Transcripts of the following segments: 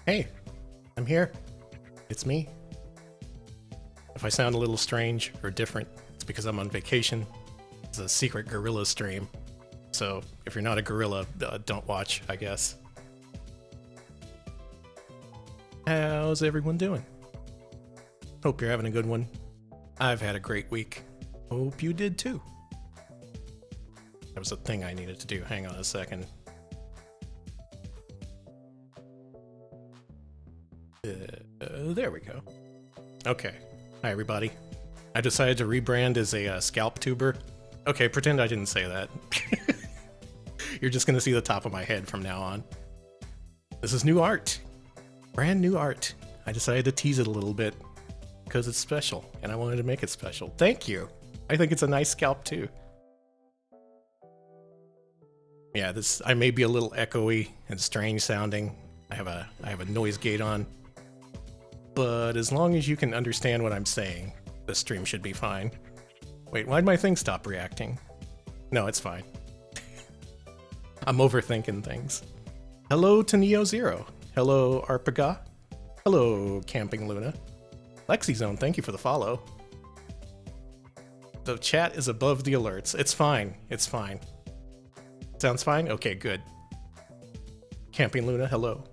Hey, I'm here. It's me. If I sound a little strange or different, it's because I'm on vacation. It's a secret gorilla stream. So if you're not a gorilla, don't watch, I guess. How's everyone doing? Hope you're having a good one. I've had a great week. Hope you did too. That was a thing I needed to do. Hang on a second. There we go. Okay. Hi, everybody. I decided to rebrand as a scalp tuber. Okay, pretend I didn't say that. You're just gonna see the top of my head from now on. This is new art. Brand new art. I decided to tease it a little bit because it's special, and I wanted to make it special. Thank you. I think it's a nice scalp too. Yeah, I may be a little echoey and strange sounding. I have a noise gate on. But as long as you can understand what I'm saying, the stream should be fine. Wait, why'd my thing stop reacting? No, it's fine. I'm overthinking things. Hello to Neo Zero. Hello, Arpaga. Hello, Camping Luna. LexiZone, thank you for the follow. The chat is above the alerts. It's fine. It's fine. Sounds fine? Okay, good. Camping Luna, hello.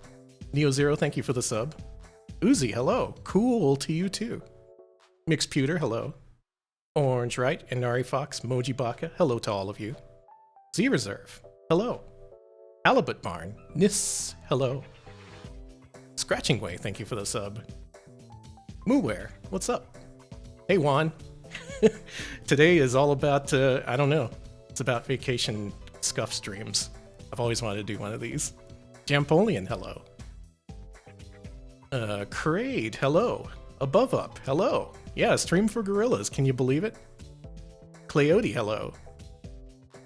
Neo Zero, thank you for the sub. Uzi, hello. Cool to you too. Mixputer, hello. Orange Right, Inari Fox, Moji Baka, hello to all of you. Z Reserve, hello. Halibut Barn, Nis, hello. Scratching Way, thank you for the sub. Mooware, what's up? Hey Juan. Today is all about, I don't know. It's about vacation scuff streams. I've always wanted to do one of these. Jampolian, hello. Crade, hello. Above Up, hello. Yeah, stream for gorillas, can you believe it? Cleody, hello.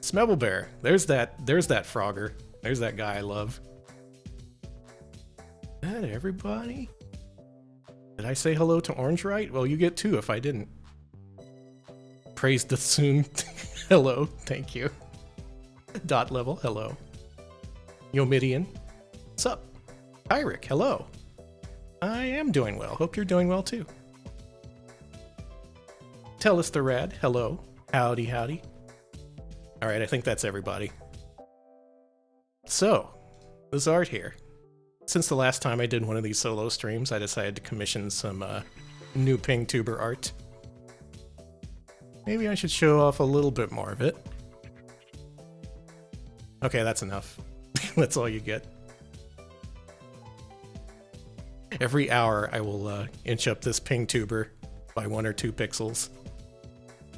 Smebelbear, there's that Frogger. There's that guy I love. Is that everybody? Did I say hello to Orange Right? Well, you get two if I didn't. Praise the Soon, hello, thank you. Dot Level, hello. Yomidian, what's up? Kyrick, hello. I am doing well. Hope you're doing well too. Tell us the Rad, hello. Howdy, howdy. Alright, I think that's everybody. So, this art here. Since the last time I did one of these solo streams, I decided to commission some new Ping Tuber art. Maybe I should show off a little bit more of it. Okay, that's enough. That's all you get. Every hour I will inch up this Ping Tuber by 1 or 2 pixels.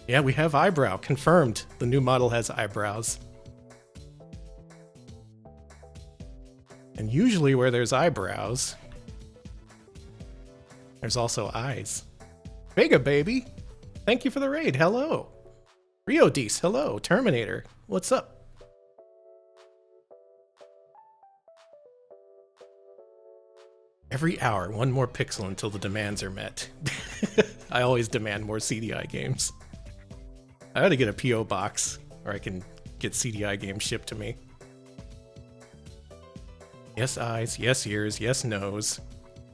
Yeah, we have eyebrow, confirmed. The new model has eyebrows. And usually where there's eyebrows, there's also eyes. Vega baby, thank you for the raid, hello. Rio Dees, hello. Terminator, what's up? Every hour, 1 more pixel until the demands are met. I always demand more CDI games. I ought to get a PO box where I can get CDI games shipped to me. Yes eyes, yes ears, yes nose.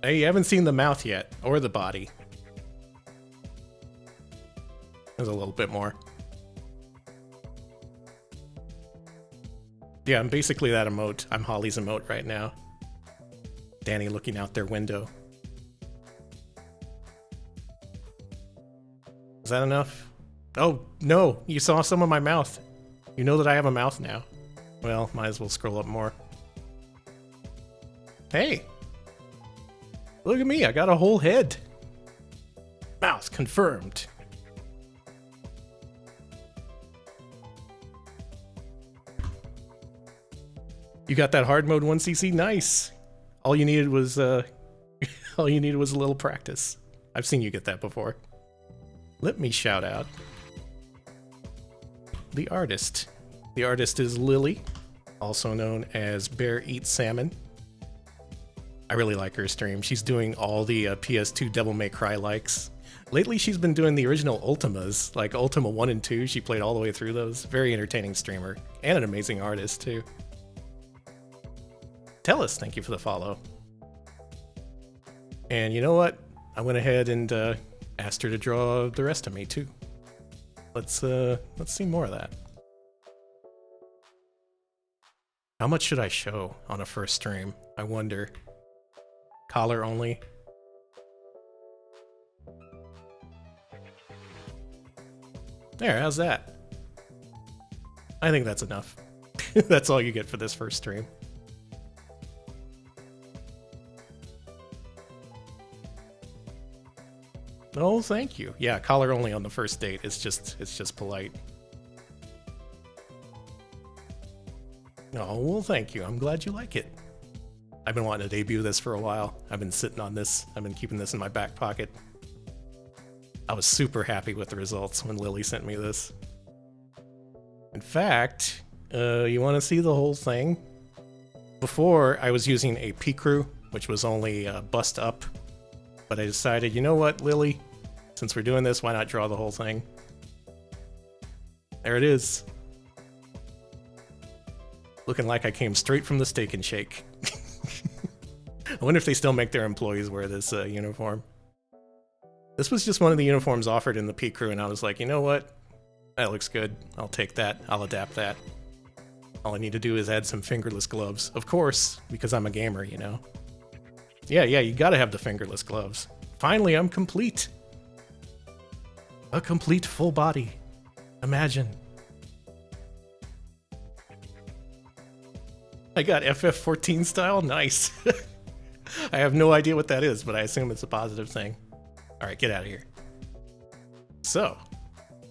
Hey, you haven't seen the mouth yet, or the body. There's a little bit more. Yeah, I'm basically that emote. I'm Holly's emote right now. Danny looking out their window. Is that enough? Oh, no, you saw some of my mouth. You know that I have a mouth now. Well, might as well scroll up more. Hey! Look at me, I got a whole head. Mouth confirmed. You got that hard mode 1cc? Nice! All you needed was a little practice. I've seen you get that before. Let me shout out the artist. The artist is Lily, also known as Bear Eats Salmon. I really like her stream. She's doing all the PS2 Devil May Cry likes. Lately she's been doing the original Ultimas, like Ultima 1 and 2. She played all the way through those. Very entertaining streamer, and an amazing artist too. Tell us, thank you for the follow. And you know what? I went ahead and asked her to draw the rest of me too. Let's see more of that. How much should I show on a first stream? I wonder. Collar only. There, how's that? I think that's enough. That's all you get for this first stream. Oh, thank you. Yeah, collar only on the first date. It's just polite. Oh, well, thank you. I'm glad you like it. I've been wanting to debut this for a while. I've been sitting on this. I've been keeping this in my back pocket. I was super happy with the results when Lily sent me this. In fact, you want to see the whole thing? Before, I was using a P-Crew, which was only bust up. But I decided, you know what, Lily? Since we're doing this, why not draw the whole thing? There it is. Looking like I came straight from the Steak and Shake. I wonder if they still make their employees wear this uniform. This was just one of the uniforms offered in the P-Crew, and I was like, you know what? That looks good. I'll take that. I'll adapt that. All I need to do is add some fingerless gloves. Of course, because I'm a gamer, you know? Yeah, you gotta have the fingerless gloves. Finally, I'm complete. A complete full body. Imagine. I got FF14 style? Nice. I have no idea what that is, but I assume it's a positive thing. Alright, get out of here. So,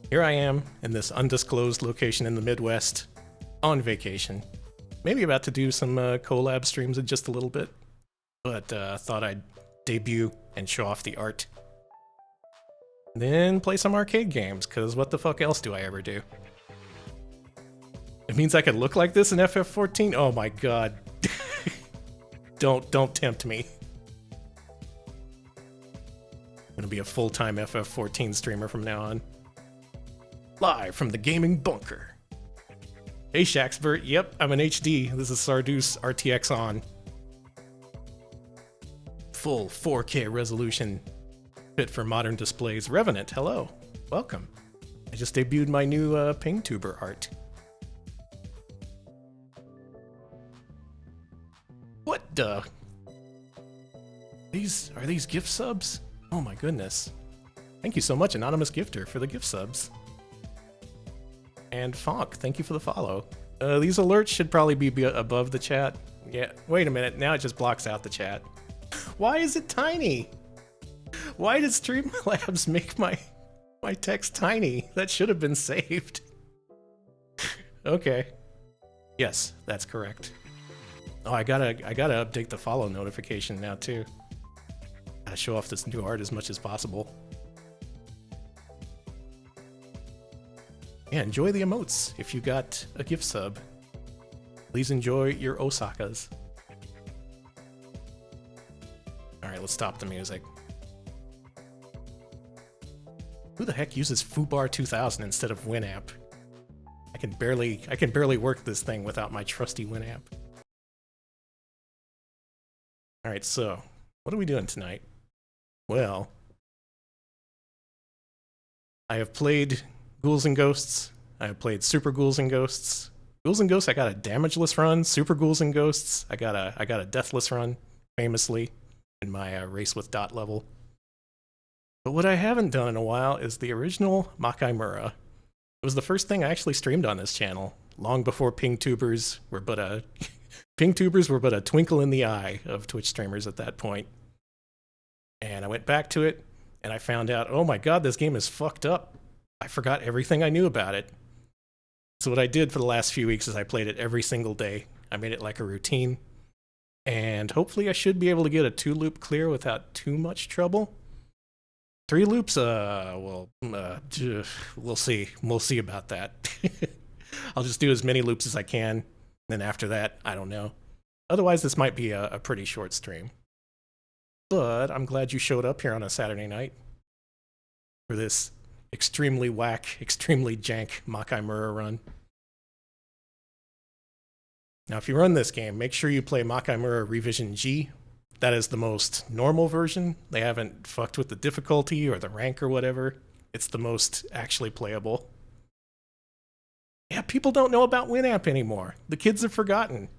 here I am in this undisclosed location in the Midwest, on vacation. Maybe about to do some collab streams in just a little bit, but thought I'd debut and show off the art. Then play some arcade games, because what the fuck else do I ever do? It means I could look like this in FF14? Oh my god. Don't tempt me. I'm gonna be a full-time FF14 streamer from now on. Live from the gaming bunker. Hey Shaxbert, yep, I'm an HD. This is Sarduce RTX on. Full 4K resolution. Fit for modern displays. Revenant, hello. Welcome. I just debuted my new PingTuber art. What the? Are these gift subs? Oh my goodness. Thank you so much, Anonymous Gifter, for the gift subs. And Fonk, thank you for the follow. These alerts should probably be above the chat. Yeah, wait a minute, now it just blocks out the chat. Why is it tiny? Why did Streamlabs make my text tiny? That should have been saved. Okay. Yes, that's correct. Oh, I gotta update the follow notification now too. Gotta show off this new art as much as possible. Yeah, enjoy the emotes if you got a gift sub. Please enjoy your Osakas. Alright, let's stop the music. Who the heck uses Foobar 2000 instead of Winamp? I can barely work this thing without my trusty Winamp. Alright, so, what are we doing tonight? Well, I have played Ghouls and Ghosts. I have played Super Ghouls and Ghosts. Ghouls and Ghosts, I got a damageless run. Super Ghouls and Ghosts, I got a deathless run, famously, in my race with dot level. But what I haven't done in a while is the original Makaimura. It was the first thing I actually streamed on this channel, long before PingTubers were but a PingTubers were but a twinkle in the eye of Twitch streamers at that point. And I went back to it, and I found out, oh my god, this game is fucked up. I forgot everything I knew about it. So what I did for the last few weeks is I played it every single day. I made it like a routine. And hopefully I should be able to get a 2-loop clear without too much trouble. 3 loops, we'll see. We'll see about that. I'll just do as many loops as I can. Then after that, I don't know. Otherwise, this might be a pretty short stream. But I'm glad you showed up here on a Saturday night for this extremely whack, extremely jank Makaimura run. Now, if you run this game, make sure you play Makaimura Revision G. that is the most normal version. They haven't fucked with the difficulty or the rank or whatever. It's the most actually playable. Yeah, people don't know about Winamp anymore. The kids have forgotten.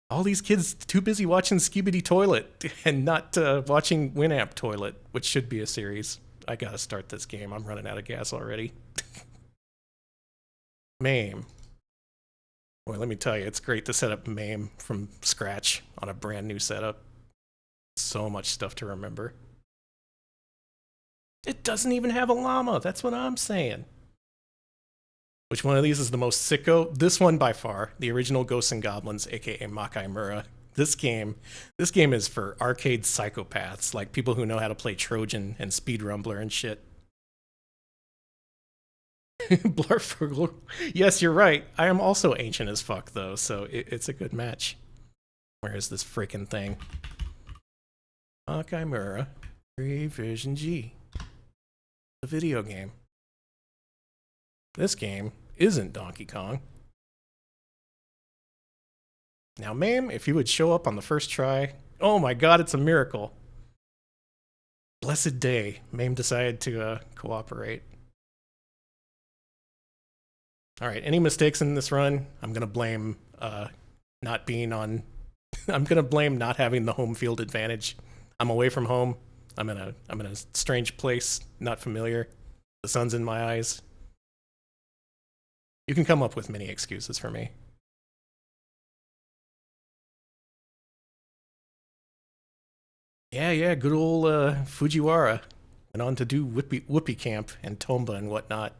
All these kids too busy watching Skibidi Toilet and not watching Winamp Toilet, which should be a series. I gotta start this game. I'm running out of gas already. MAME. Boy, let me tell you, it's great to set up MAME from scratch on a brand new setup. So much stuff to remember. It doesn't even have a llama. That's what I'm saying. Which one of these is the most sicko? This one by far. The original Ghosts and Goblins, aka Makai Mura. This game is for arcade psychopaths, like people who know how to play Trojan and Speed Rumbler and shit. Blarfurgle. Yes, you're right. I am also ancient as fuck, though, so it's a good match. Where is this freaking thing? Makai Mura Revision G. The video game. This game isn't Donkey Kong. Now, MAME, if you would show up on the first try, oh my god, it's a miracle. Blessed day, MAME decided to cooperate. Alright, any mistakes in this run, I'm gonna blame not being on... I'm gonna blame not having the home field advantage. I'm away from home. I'm in a strange place, not familiar. The sun's in my eyes. You can come up with many excuses for me. Yeah, good old Fujiwara. Went on to do Whoopee Camp and Tomba and whatnot.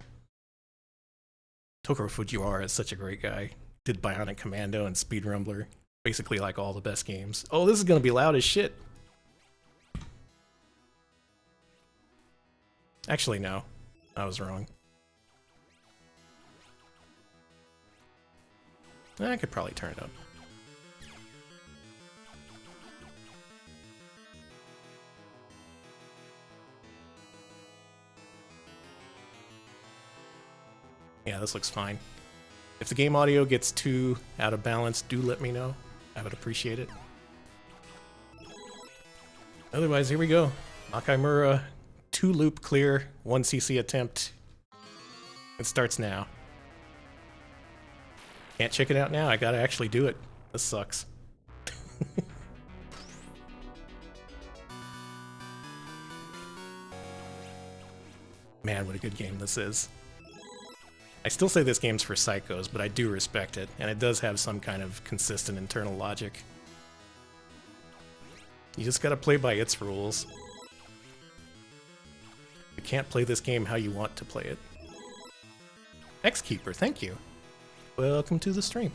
Tokoro Fujiwara is such a great guy. Did Bionic Commando and Speed Rumbler. Basically like all the best games. Oh, this is gonna be loud as shit. Actually, no. I was wrong. I could probably turn it up. Yeah, this looks fine. If the game audio gets too out of balance, do let me know. I would appreciate it. Otherwise, here we go. Makai Mura, 2-loop clear, 1cc attempt. It starts now. Can't check it out now, I gotta actually do it. This sucks. Man, what a good game this is. I still say this game's for psychos, but I do respect it, and it does have some kind of consistent internal logic. You just gotta play by its rules. You can't play this game how you want to play it. X-Keeper, thank you. Welcome to the stream.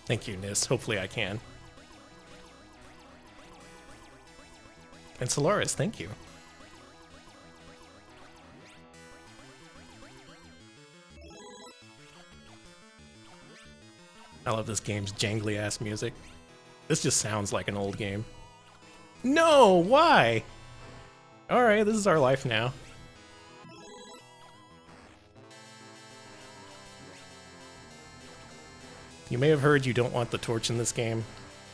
Thank you, Nis. Hopefully I can. And Solaris, thank you. I love this game's jangly-ass music. This just sounds like an old game. No! Why? Alright, this is our life now. You may have heard you don't want the torch in this game.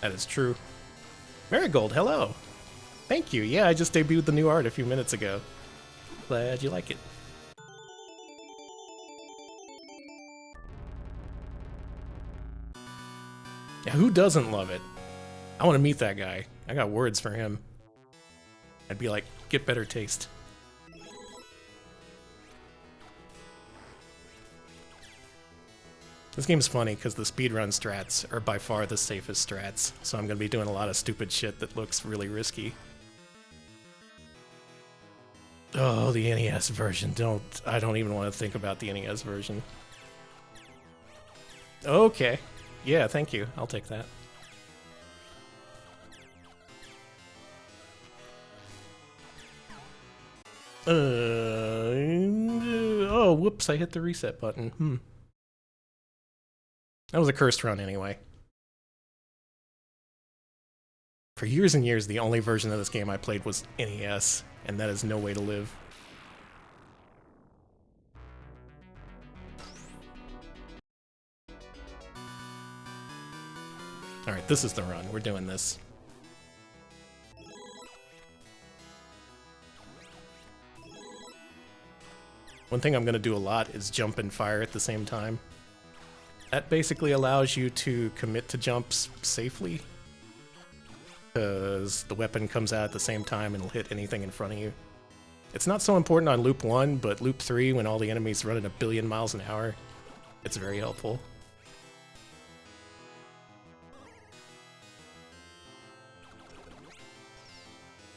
That is true. Marigold, hello! Thank you, yeah, I just debuted the new art a few minutes ago. Glad you like it. Yeah, who doesn't love it? I want to meet that guy. I got words for him. I'd be like, get better taste. This game's funny because the speedrun strats are by far the safest strats, so I'm going to be doing a lot of stupid shit that looks really risky. Oh, the NES version. I don't even want to think about the NES version. Okay. Yeah, thank you. I'll take that. Oh, whoops, I hit the reset button. That was a cursed run anyway. For years and years, the only version of this game I played was NES, and that is no way to live. Alright, this is the run. We're doing this. One thing I'm going to do a lot is jump and fire at the same time. That basically allows you to commit to jumps safely, because the weapon comes out at the same time and it'll hit anything in front of you. It's not so important on Loop 1, but Loop 3, when all the enemies run at 1 billion miles an hour, it's very helpful.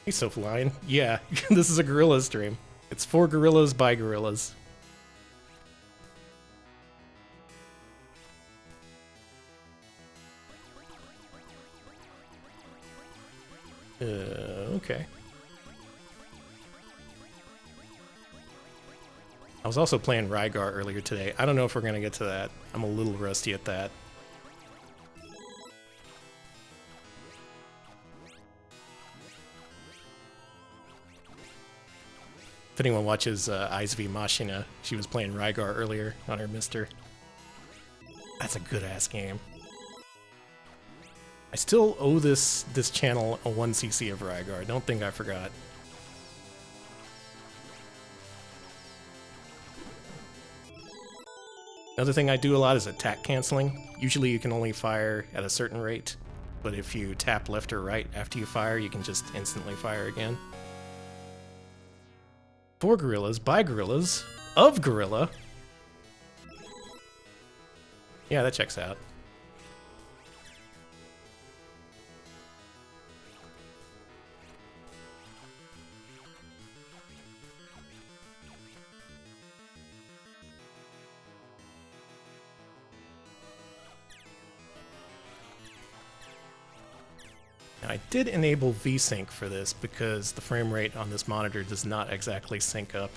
Hey, Sophline. Yeah, this is a gorilla stream. It's for gorillas by gorillas. Okay. I was also playing Rygar earlier today. I don't know if we're gonna get to that. I'm a little rusty at that. If anyone watches Eyes v Machina, she was playing Rygar earlier on her Mister. That's a good-ass game. I still owe this channel a 1cc of Rygar. I don't think I forgot. Another thing I do a lot is attack canceling. Usually you can only fire at a certain rate, but if you tap left or right after you fire, you can just instantly fire again. For gorillas, by gorillas, of gorilla. Yeah, that checks out. Now, I did enable VSync for this because the frame rate on this monitor does not exactly sync up.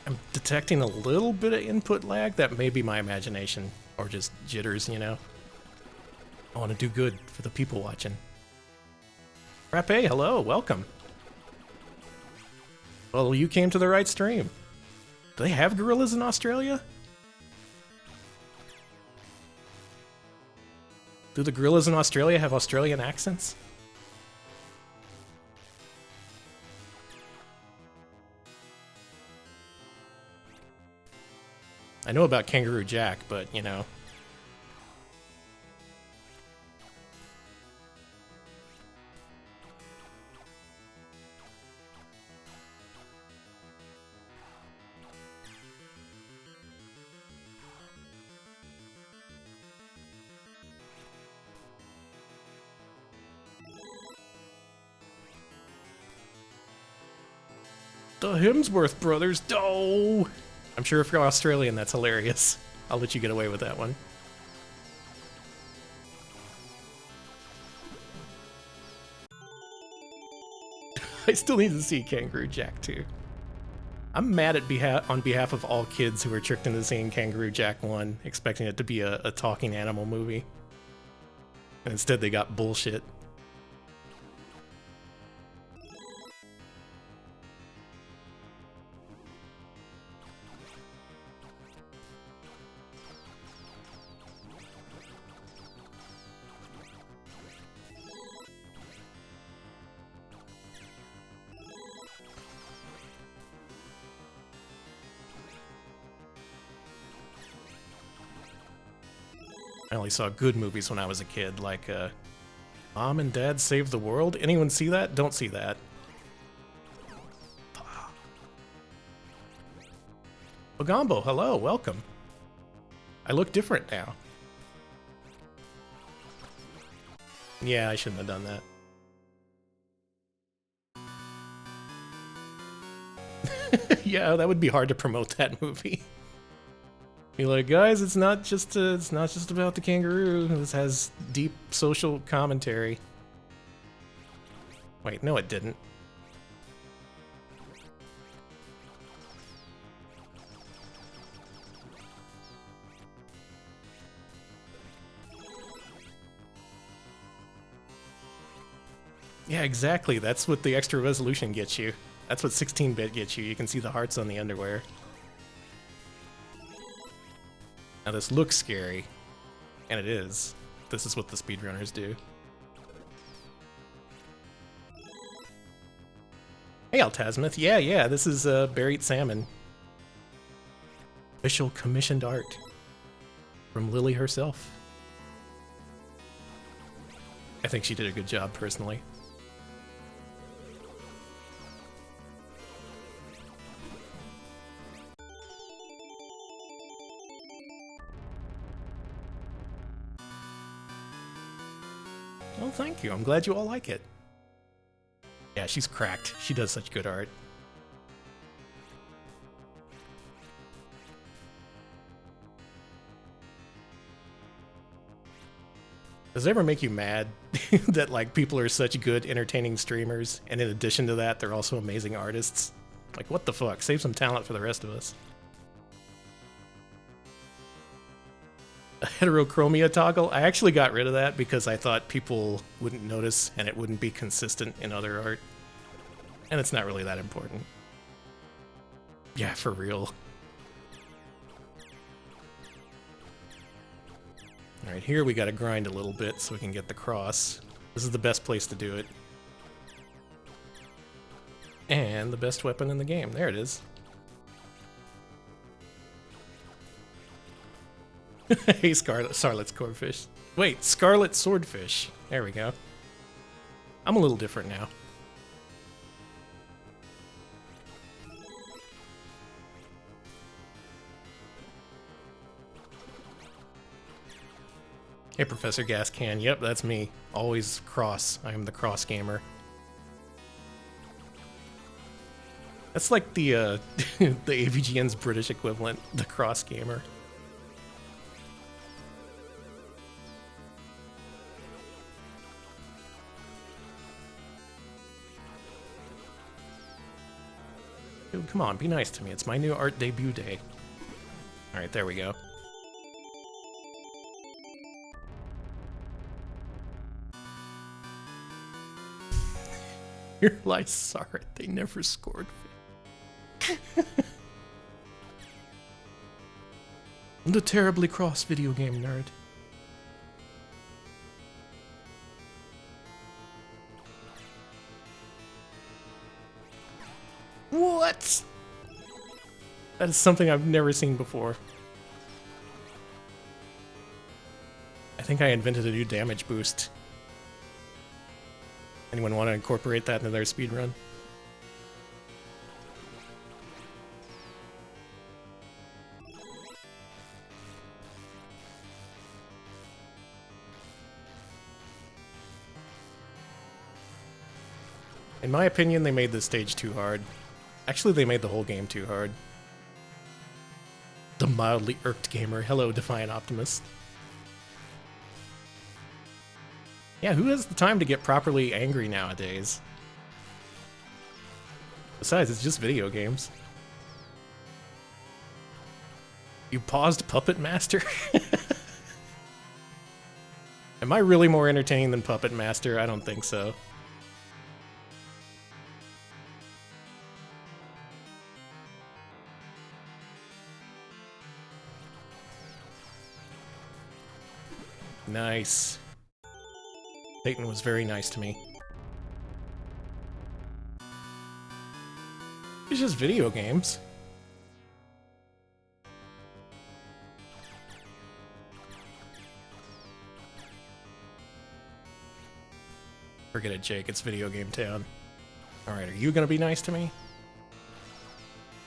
I'm detecting a little bit of input lag. That may be my imagination, or just jitters, you know? I want to do good for the people watching. Frappe, hello, welcome. Well, you came to the right stream. Do they have gorillas in Australia? Do the gorillas in Australia have Australian accents? I know about Kangaroo Jack, but, you know. The Hemsworth brothers, oh! I'm sure if you're Australian, that's hilarious. I'll let you get away with that one. I still need to see Kangaroo Jack too. I'm mad at on behalf of all kids who were tricked into seeing Kangaroo Jack 1, expecting it to be a talking animal movie. And instead they got bullshit. I only saw good movies when I was a kid, like Mom and Dad Save the World. Anyone see that? Don't see that. Bagombo, hello, welcome. I look different now. Yeah, I shouldn't have done that. Yeah, that would be hard to promote that movie. Be like, guys, it's not just about the kangaroo. This has deep social commentary. Wait, no, it didn't. Yeah, exactly. That's what the extra resolution gets you. That's what 16-bit gets you. You can see the hearts on the underwear. Now this looks scary, and it is. This is what the speedrunners do. Hey, Altasmith. Yeah, this is Buried Salmon. Official commissioned art from Lily herself. I think she did a good job, personally. Well, thank you. I'm glad you all like it. Yeah, she's cracked. She does such good art. Does it ever make you mad that like people are such good, entertaining streamers, and in addition to that, they're also amazing artists? Like, what the fuck? Save some talent for the rest of us. A heterochromia toggle? I actually got rid of that because I thought people wouldn't notice and it wouldn't be consistent in other art. And it's not really that important. Yeah, for real. Alright, here we gotta grind a little bit so we can get the cross. This is the best place to do it. And the best weapon in the game. There it is. Hey, Scarlet's Swordfish. Wait, Scarlet Swordfish. There we go. I'm a little different now. Hey, Professor Gascan. Yep, that's me. Always cross. I am the cross gamer. That's like the the AVGN's British equivalent, the cross gamer. Dude, come on, be nice to me. It's my new art debut day. Alright, there we go. Here lies Sarah. They never scored. The terribly cross video game nerd. What? That is something I've never seen before. I think I invented a new damage boost. Anyone want to incorporate that into their speedrun? In my opinion, they made this stage too hard. Actually, they made the whole game too hard. The mildly irked gamer. Hello, Defiant Optimist. Yeah, who has the time to get properly angry nowadays? Besides, it's just video games. You paused Puppet Master? Am I really more entertaining than Puppet Master? I don't think so. Nice. Satan was very nice to me. It's just video games. Forget it, Jake. It's video game town. Alright, are you gonna be nice to me?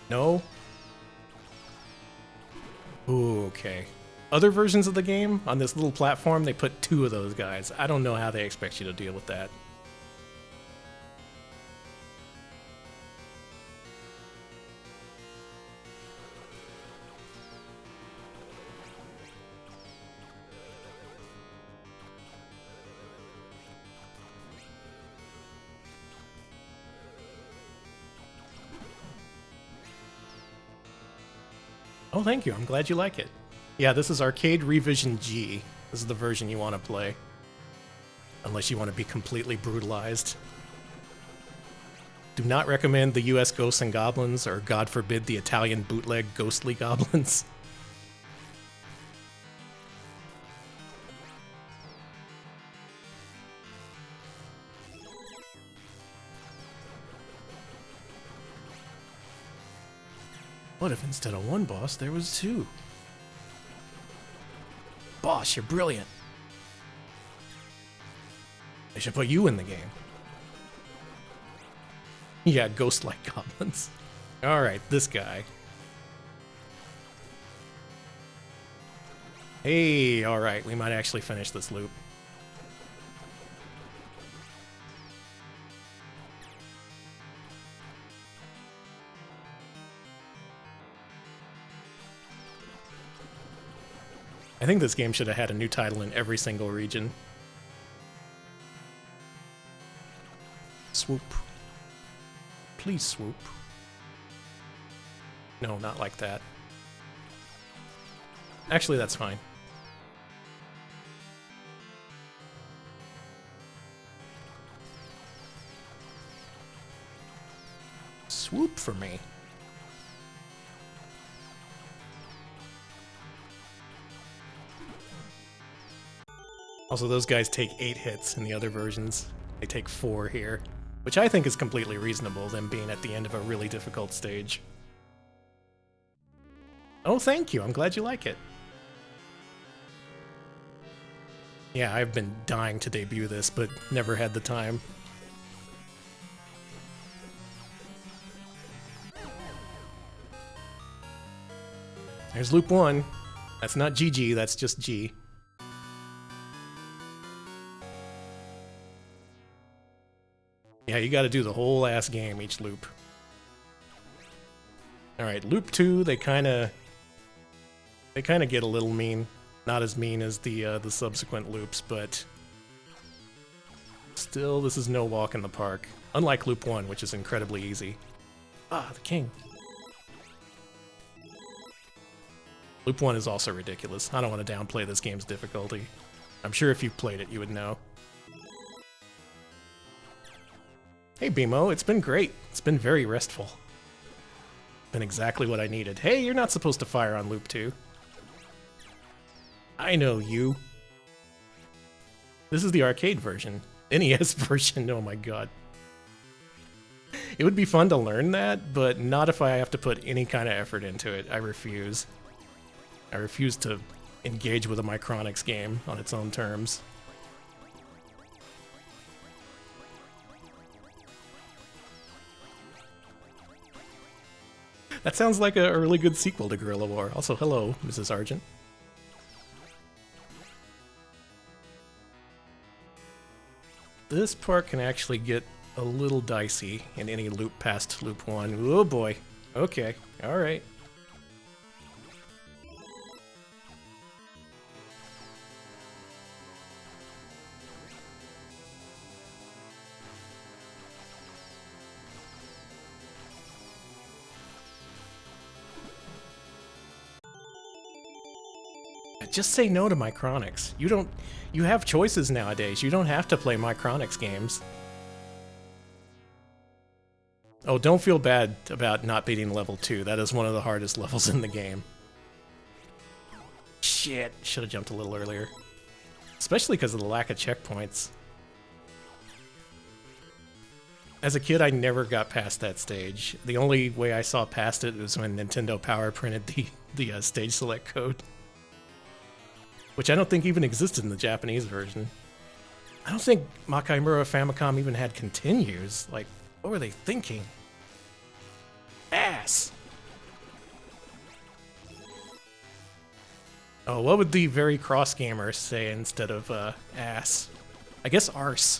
No? Ooh, okay. Other versions of the game, on this little platform, they put 2 of those guys. I don't know how they expect you to deal with that. Oh, thank you. I'm glad you like it. Yeah, this is Arcade Revision G. This is the version you want to play. Unless you want to be completely brutalized. Do not recommend the US Ghosts and Goblins, or God forbid the Italian bootleg Ghostly Goblins. What if instead of one boss, there was two? Boss, you're brilliant. They should put you in the game. Yeah, ghost-like goblins. Alright, this guy. Hey, alright, we might actually finish this loop. I think this game should have had a new title in every single region. Swoop. Please swoop. No, not like that. Actually, that's fine. Swoop for me. Also, those guys take 8 hits in the other versions. They take 4 here, which I think is completely reasonable, them being at the end of a really difficult stage. Oh, thank you. I'm glad you like it. Yeah, I've been dying to debut this, but never had the time. There's loop 1. That's not GG, that's just G. Yeah, you gotta do the whole ass game each loop. Alright, loop 2, they kinda get a little mean. Not as mean as the subsequent loops, but still, this is no walk in the park. Unlike loop 1, which is incredibly easy. Ah, the king. Loop 1 is also ridiculous. I don't want to downplay this game's difficulty. I'm sure if you played it, you would know. Hey, BMO, it's been great. It's been very restful. Been exactly what I needed. Hey, you're not supposed to fire on loop 2. I know you. This is the arcade version. NES version, oh my god. It would be fun to learn that, but not if I have to put any kind of effort into it. I refuse. I refuse to engage with a Micronix game on its own terms. That sounds like a really good sequel to Guerrilla War. Also, hello, Mrs. Argent. This part can actually get a little dicey in any loop past loop 1. Oh boy. Okay, alright. Just say no to Micronix. You have choices nowadays. You don't have to play Micronix games. Oh, don't feel bad about not beating level 2. That is one of the hardest levels in the game. Shit, should have jumped a little earlier. Especially because of the lack of checkpoints. As a kid, I never got past that stage. The only way I saw past it was when Nintendo Power printed the stage select code. Which I don't think even existed in the Japanese version. I don't think Makaimura Famicom even had continues. Like, what were they thinking? Ass! Oh, what would the very cross gamer say instead of ass? I guess arse.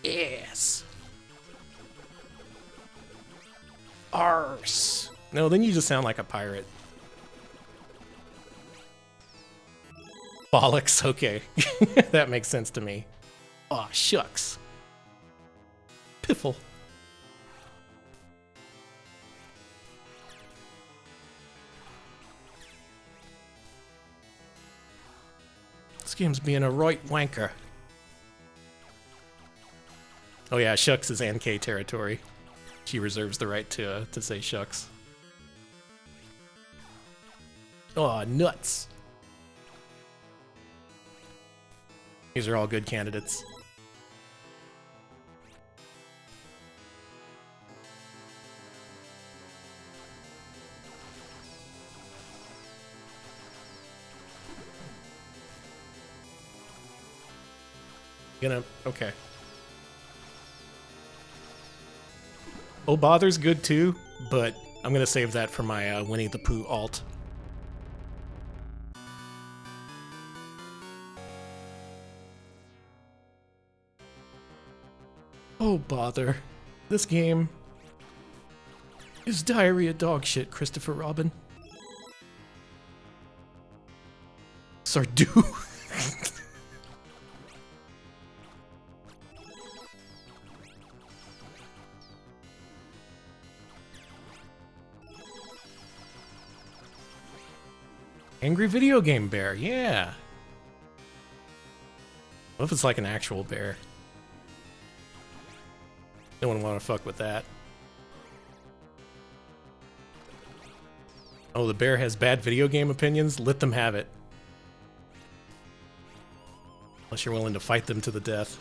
Yes! Arse! No, then you just sound like a pirate. Bollocks, okay. That makes sense to me. Aw, shucks. Piffle. This game's being a right wanker. Oh yeah, shucks is NK territory. She reserves the right to say shucks. Oh, nuts. These are all good candidates. Okay. Oh, Bother's good too, but I'm gonna save that for my Winnie the Pooh alt. Oh, bother. This game is diarrhea dog shit, Christopher Robin. Sardu. Angry video game bear, yeah. What if it's like an actual bear? No one want to fuck with that. Oh, the bear has bad video game opinions? Let them have it. Unless you're willing to fight them to the death.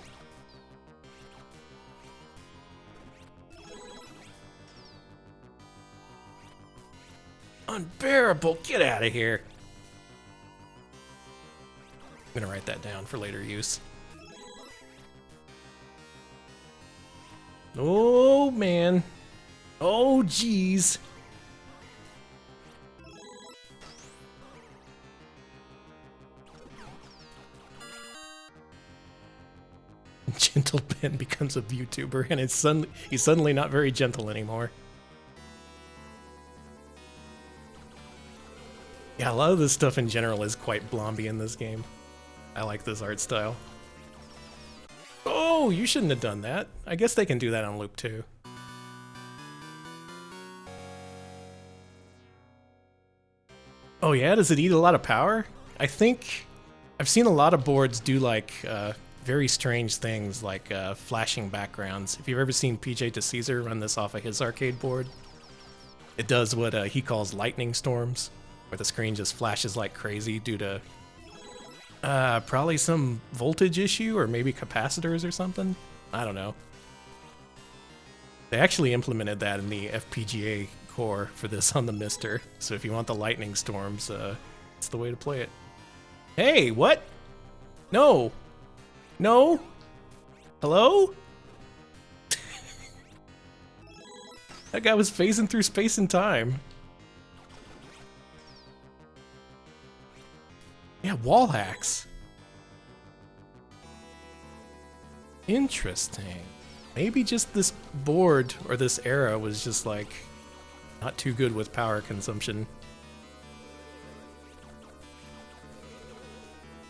Unbearable! Get out of here! I'm gonna write that down for later use. Oh, man. Oh, jeez. Gentle Ben becomes a VTuber, and he's suddenly not very gentle anymore. Yeah, a lot of this stuff in general is quite blomby in this game. I like this art style. Oh, you shouldn't have done that. I guess they can do that on loop too. Oh yeah, does it eat a lot of power? I think I've seen a lot of boards do like very strange things like flashing backgrounds. If you've ever seen PJ to Caesar run this off of his arcade board, it does what he calls lightning storms, where the screen just flashes like crazy due to probably some voltage issue or maybe capacitors or something. I don't know. They actually implemented that in the FPGA core for this on the Mister. So if you want the lightning storms, it's the way to play it. Hey, what? No. No? Hello? That guy was phasing through space and time. Yeah, wall hacks. Interesting. Maybe just this board or this era was just like not too good with power consumption.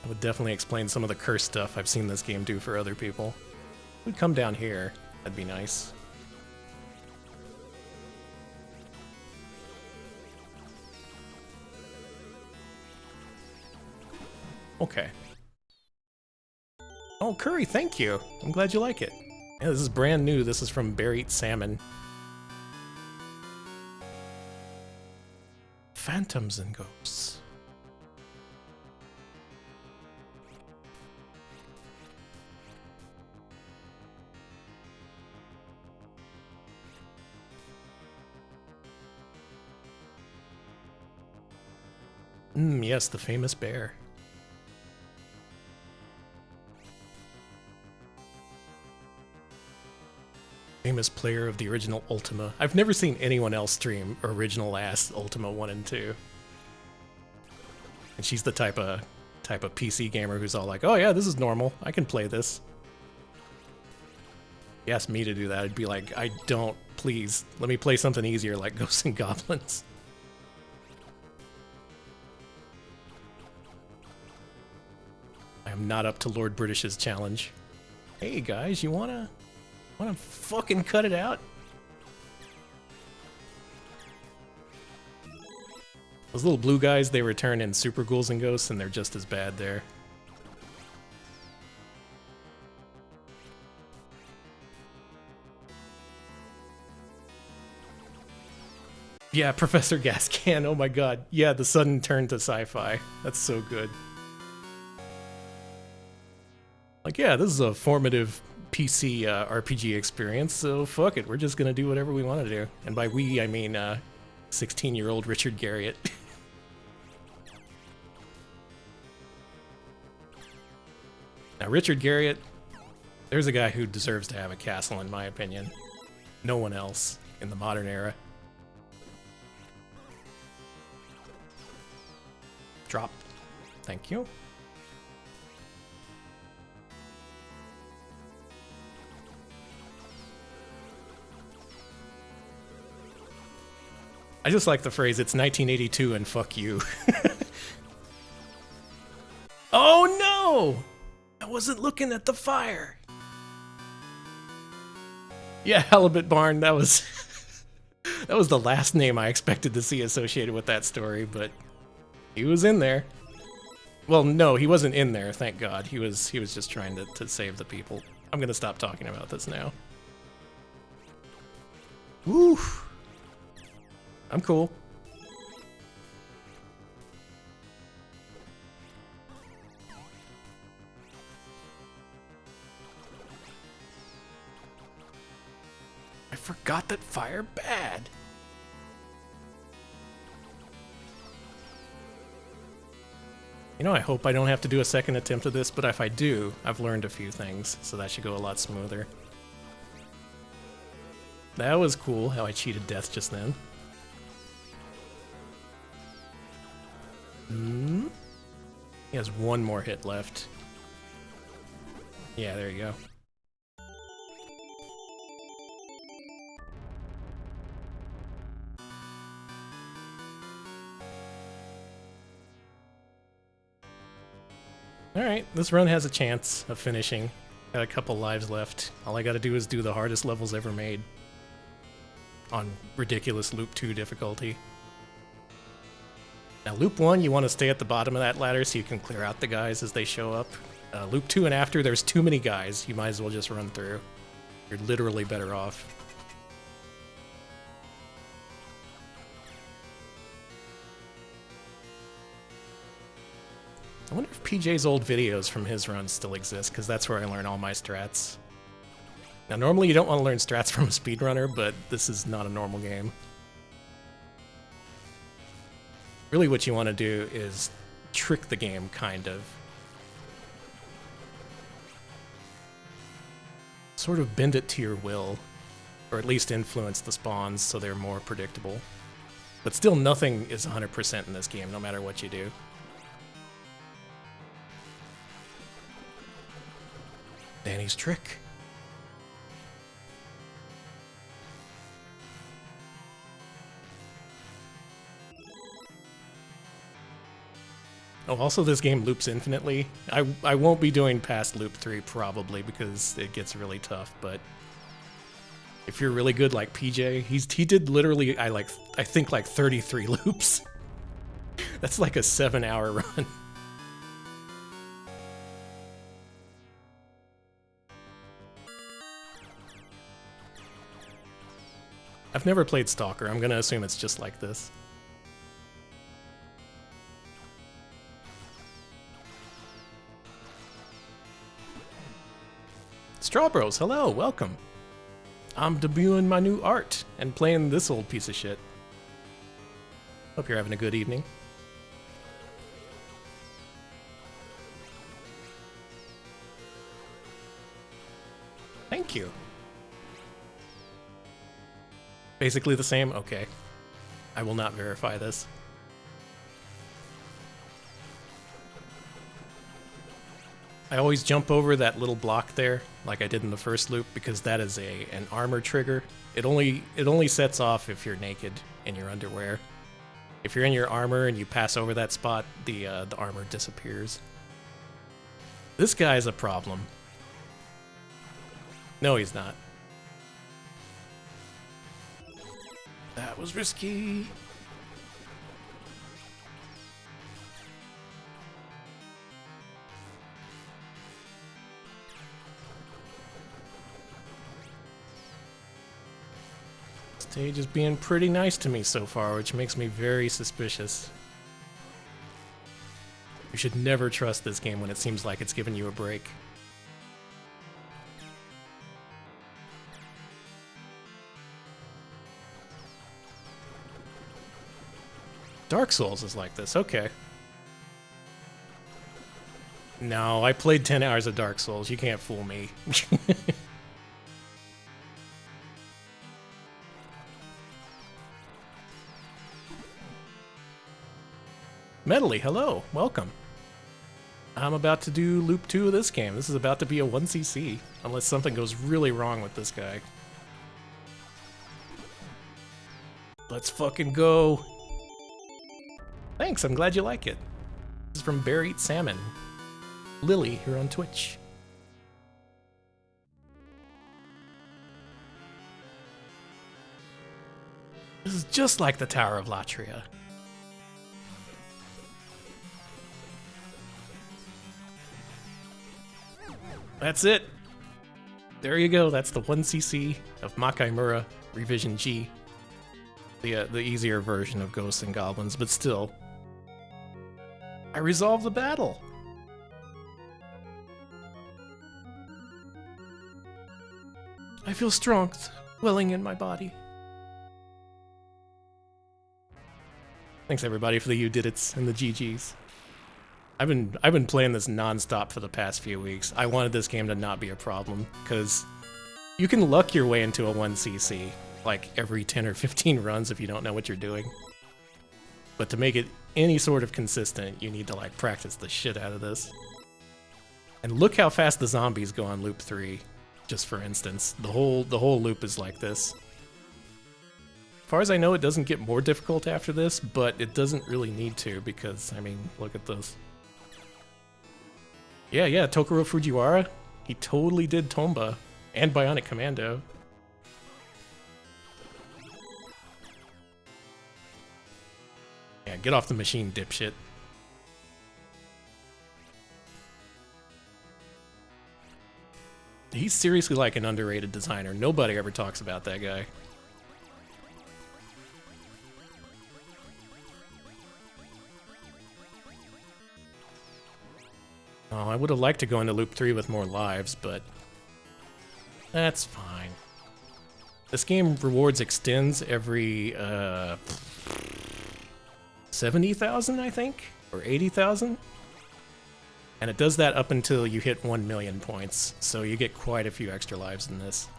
That would definitely explain some of the curse stuff I've seen this game do for other people. We'd come down here. That'd be nice. Okay. Oh, curry, thank you. I'm glad you like it. Yeah, this is brand new. This is from Bear Eat Salmon. Phantoms and Ghosts. Yes, the famous bear. Famous player of the original Ultima. I've never seen anyone else stream original ass Ultima 1 and 2. And she's the type of PC gamer who's all like, oh yeah, this is normal. I can play this. If you asked me to do that, I'd be like, I don't, please. Let me play something easier like Ghosts and Goblins. I am not up to Lord British's challenge. Hey guys, you wanna fucking cut it out? Those little blue guys, they return in Super Ghouls and Ghosts, and they're just as bad there. Yeah, Professor Gascan, oh my god. Yeah, the sudden turn to sci-fi. That's so good. Like, yeah, this is a formative PC RPG experience, so fuck it, we're just gonna do whatever we want to do. And by we, I mean 16-year-old Richard Garriott. Now, Richard Garriott, there's a guy who deserves to have a castle, in my opinion. No one else in the modern era. Drop. Thank you. I just like the phrase, it's 1982 and fuck you. Oh no! I wasn't looking at the fire. Yeah, Halibut Barn, that was that was the last name I expected to see associated with that story, but he was in there. Well, no, he wasn't in there, thank God. He was just trying to save the people. I'm gonna stop talking about this now. Woo! I'm cool. I forgot that fire bad. You know, I hope I don't have to do a second attempt at this, but if I do, I've learned a few things, so that should go a lot smoother. That was cool, how I cheated death just then. He has one more hit left. Yeah, there you go. Alright, this run has a chance of finishing. Got a couple lives left. All I gotta do is do the hardest levels ever made. On ridiculous Loop 2 difficulty. Now, Loop 1, you want to stay at the bottom of that ladder so you can clear out the guys as they show up. Loop 2 and after, there's too many guys. You might as well just run through. You're literally better off. I wonder if PJ's old videos from his run still exist, because that's where I learn all my strats. Now, normally you don't want to learn strats from a speedrunner, but this is not a normal game. Really what you want to do is trick the game, kind of. Sort of bend it to your will, or at least influence the spawns so they're more predictable. But still, nothing is 100% in this game, no matter what you do. Danny's trick. Oh, also this game loops infinitely. I won't be doing past loop 3 probably because it gets really tough, but if you're really good like PJ, he did literally I think like 33 loops. That's like a 7-hour run. I've never played Stalker. I'm gonna assume it's just like this. Strawbros, hello, welcome. I'm debuting my new art and playing this old piece of shit. Hope you're having a good evening. Thank you. Basically the same? Okay. I will not verify this. I always jump over that little block there, like I did in the first loop, because that is an armor trigger. It only sets off if you're naked in your underwear. If you're in your armor and you pass over that spot, the armor disappears. This guy's a problem. No, he's not. That was risky. Stage is being pretty nice to me so far, which makes me very suspicious. You should never trust this game when it seems like it's giving you a break. Dark Souls is like this, okay. No, I played 10 hours of Dark Souls. You can't fool me. Medley, hello, welcome. I'm about to do loop 2 of this game. This is about to be a 1cc, unless something goes really wrong with this guy. Let's fucking go. Thanks, I'm glad you like it. This is from Bear Eat Salmon. Lily here on Twitch. This is just like the Tower of Latria. That's it. There you go. That's the 1cc of Makaimura Revision G. The easier version of Ghosts and Goblins, but still. I resolved the battle. I feel strength welling in my body. Thanks everybody for the you did it's and the GGs. I've been playing this non-stop for the past few weeks. I wanted this game to not be a problem, because you can luck your way into a 1cc, like every 10 or 15 runs if you don't know what you're doing. But to make it any sort of consistent, you need to like practice the shit out of this. And look how fast the zombies go on loop 3, just for instance. The whole loop is like this. As far as I know, it doesn't get more difficult after this, but it doesn't really need to, because, I mean, look at this. Yeah, Tokuro Fujiwara, he totally did Tomba and Bionic Commando. Yeah, get off the machine, dipshit. He's seriously like an underrated designer. Nobody ever talks about that guy. Oh, I would have liked to go into loop 3 with more lives, but that's fine. This game rewards extends every 70,000, I think, or 80,000. And it does that up until you hit 1 million points, so you get quite a few extra lives in this.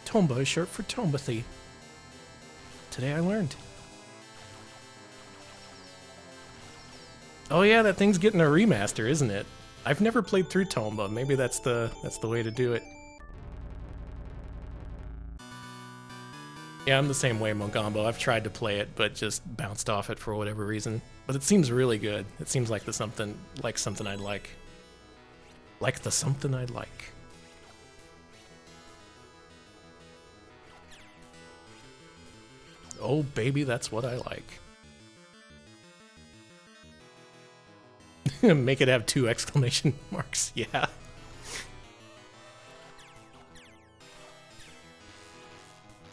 Tomba is short for Tombathy. Today I learned. Oh yeah, that thing's getting a remaster, isn't it? I've never played through Tomba. Maybe that's the way to do it. Yeah, I'm the same way, Mogambo. I've tried to play it, but just bounced off it for whatever reason. But it seems really good. It seems like something I'd like. Like the something I'd like. Oh baby, that's what I like. Make it have 2 exclamation marks, yeah.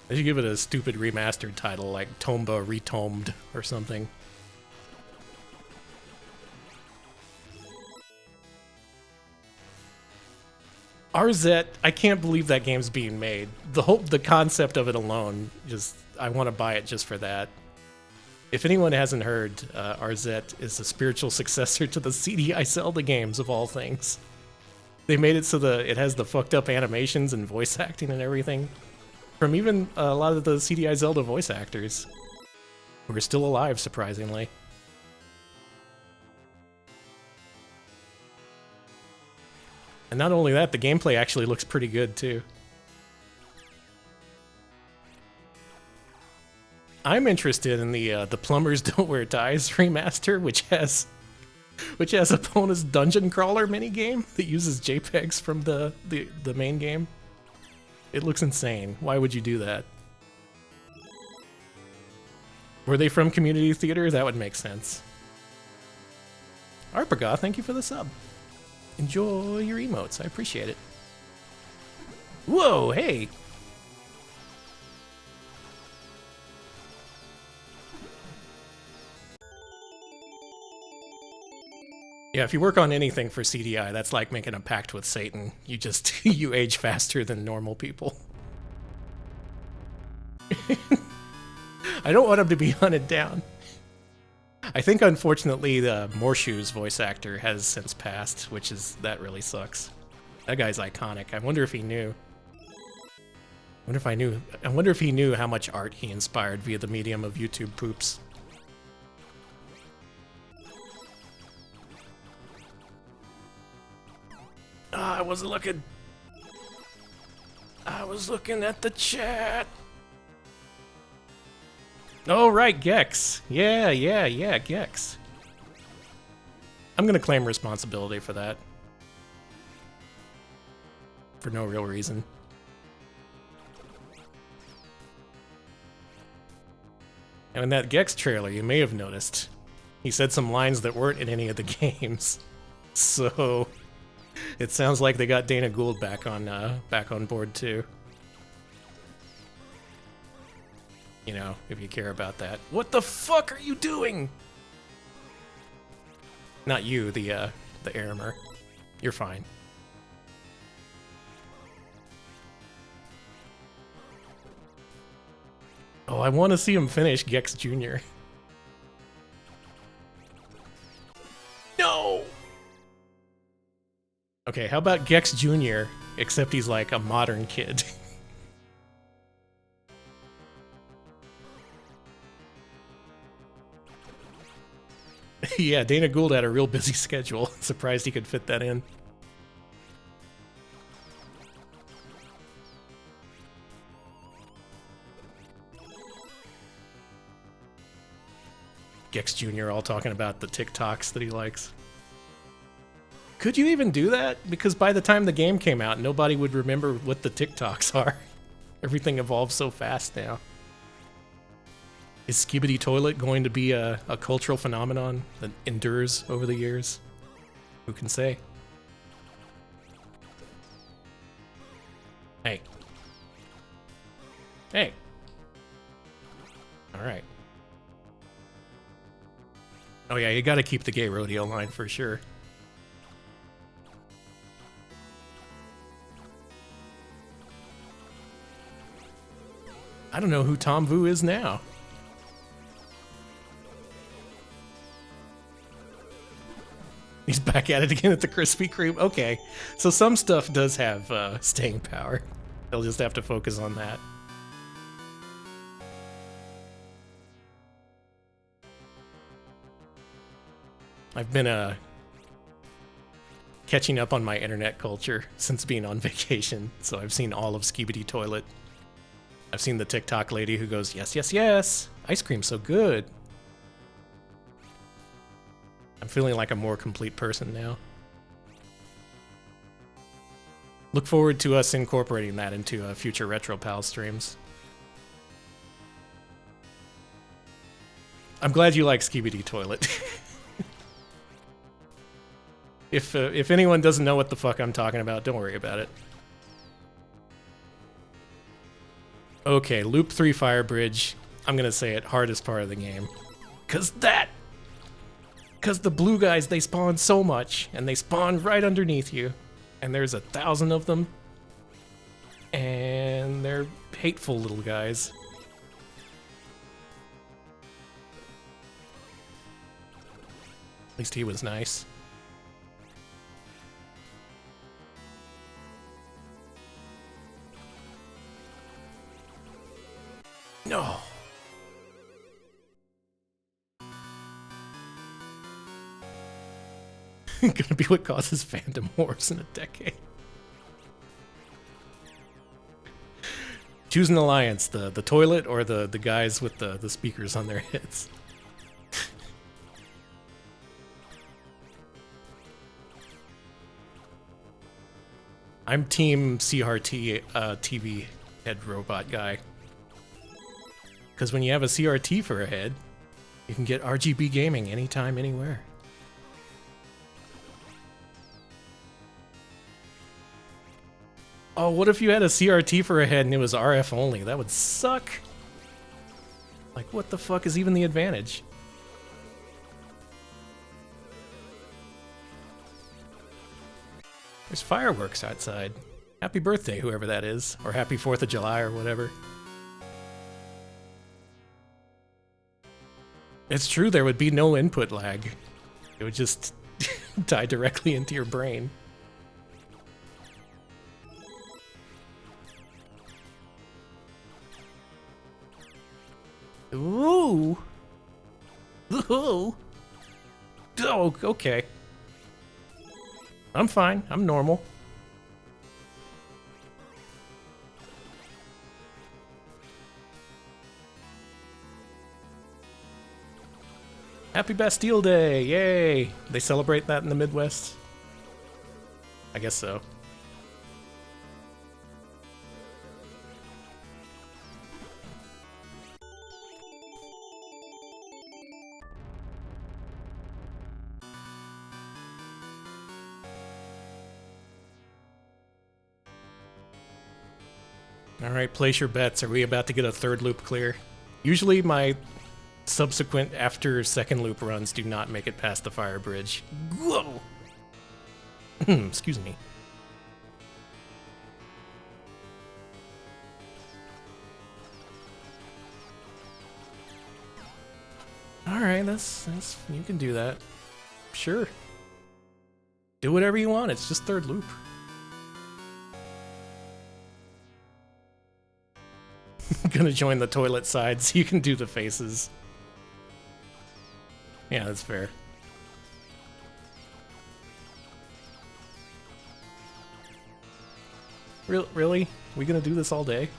They should give it a stupid remastered title like Tomba Retombed or something. RZ, I can't believe that game's being made. The concept of it alone, just I want to buy it just for that. If anyone hasn't heard, RZ is the spiritual successor to the CDI Zelda games of all things. They made it so it has the fucked up animations and voice acting and everything. From even a lot of the CDI Zelda voice actors, who are still alive, surprisingly. And not only that, the gameplay actually looks pretty good too. I'm interested in the Plumbers Don't Wear Ties remaster, which has Epona's dungeon crawler minigame that uses JPEGs from the main game. It looks insane. Why would you do that? Were they from Community Theater? That would make sense. Arpaga, thank you for the sub. Enjoy your emotes. I appreciate it. Whoa, hey! Yeah, if you work on anything for CDI, that's like making a pact with Satan. You just, you age faster than normal people. I don't want him to be hunted down. I think, unfortunately, the Morshu's voice actor has since passed, that really sucks. That guy's iconic. I wonder if he knew. I wonder if he knew how much art he inspired via the medium of YouTube poops. Ah, I wasn't looking. I was looking at the chat. Oh, right, Gex. Yeah, Gex. I'm gonna claim responsibility for that. For no real reason. And in that Gex trailer, you may have noticed, he said some lines that weren't in any of the games. So, it sounds like they got Dana Gould back on board too. You know, if you care about that. What the fuck are you doing? Not you, the Aramer. You're fine. Oh, I want to see him finish Gex Jr. No! Okay, how about Gex Jr., except he's like a modern kid? Yeah, Dana Gould had a real busy schedule. Surprised he could fit that in. Gex Jr. all talking about the TikToks that he likes. Could you even do that? Because by the time the game came out, nobody would remember what the TikToks are. Everything evolves so fast now. Is Skibidi Toilet going to be a cultural phenomenon that endures over the years? Who can say? Hey. Hey. Alright. Oh yeah, you gotta keep the gay rodeo line for sure. I don't know who Tom Vu is now. He's back at it again at the Krispy Kreme. Okay, so some stuff does have staying power. They'll just have to focus on that. I've been catching up on my internet culture since being on vacation, so I've seen all of Skibidi Toilet. I've seen the TikTok lady who goes, yes, yes, yes, ice cream's so good. I'm feeling like a more complete person now. Look forward to us incorporating that into future Retro Pal streams. I'm glad you like Skibidi Toilet. If anyone doesn't know what the fuck I'm talking about, don't worry about it. Okay, Loop 3 Fire Bridge. I'm gonna say it, hardest part of the game. Cause the blue guys, they spawn so much, and they spawn right underneath you. And there's 1,000 of them. And they're hateful little guys. At least he was nice. No. Gonna be what causes fandom wars in a decade. Choose an alliance, the toilet or the guys with the speakers on their heads. I'm team CRT TV head robot guy. Because when you have a CRT for a head, you can get RGB gaming anytime, anywhere. Oh, what if you had a CRT for a head and it was RF only? That would suck. Like, what the fuck is even the advantage? There's fireworks outside. Happy birthday, whoever that is. Or happy 4th of July or whatever. It's true, there would be no input lag. It would just die directly into your brain. Ooh! Ooh! Oh, okay. I'm fine. I'm normal. Happy Bastille Day! Yay! They celebrate that in the Midwest? I guess so. Alright, place your bets. Are we about to get a third loop clear? Usually my subsequent after second loop runs do not make it past the fire bridge. Whoa! Excuse me. Alright, that's you can do that. Sure. Do whatever you want, it's just third loop. Gonna join the toilet side so you can do the faces. Yeah, that's fair. Really? We gonna do this all day?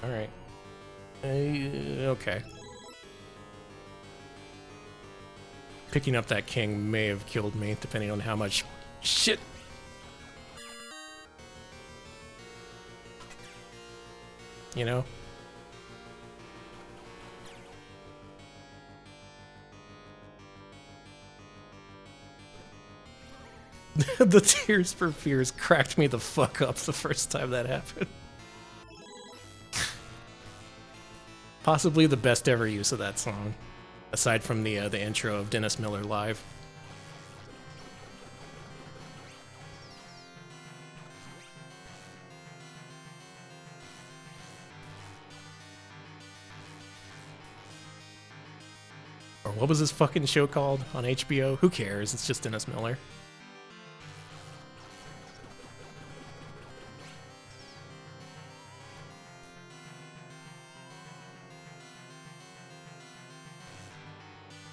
Alright. Okay. Picking up that king may have killed me, depending on how much shit. You know? The Tears for Fears cracked me the fuck up the first time that happened. Possibly the best ever use of that song, aside from the intro of Dennis Miller Live. Or what was this fucking show called on HBO? Who cares? It's just Dennis Miller.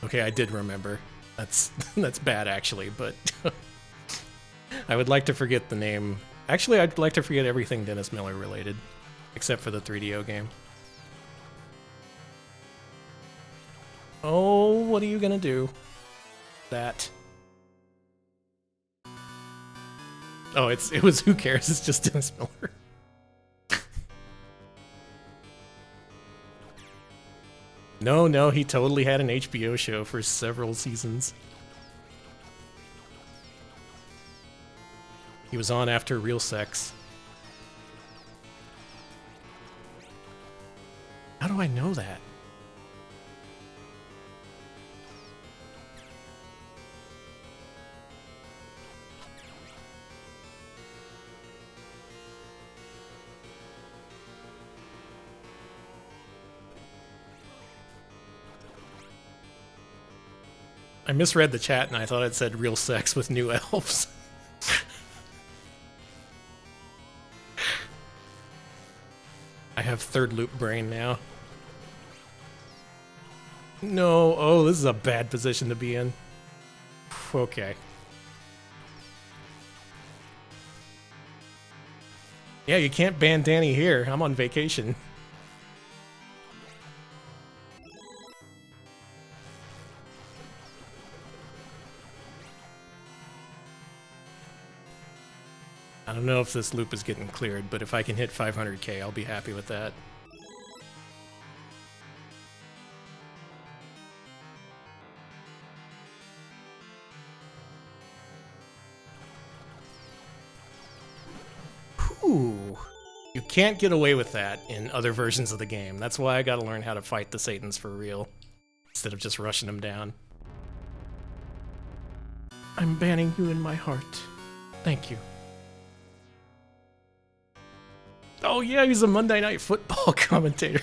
Okay, I did remember. That's bad actually, but I would like to forget the name. Actually, I'd like to forget everything Dennis Miller related, except for the 3DO game. Oh, what are you gonna do? That. Oh, it was who cares? It's just Dennis Miller. No, he totally had an HBO show for several seasons. He was on after Real Sex. How do I know that? I misread the chat and I thought it said Real Sex with New Elves. I have third loop brain now. No, oh, this is a bad position to be in. Okay. Yeah, you can't ban Danny here. I'm on vacation. I don't know if this loop is getting cleared, but if I can hit 500k, I'll be happy with that. Ooh. You can't get away with that in other versions of the game. That's why I gotta learn how to fight the Satans for real, instead of just rushing them down. I'm banning you in my heart. Thank you. Oh yeah, he's a Monday Night Football commentator.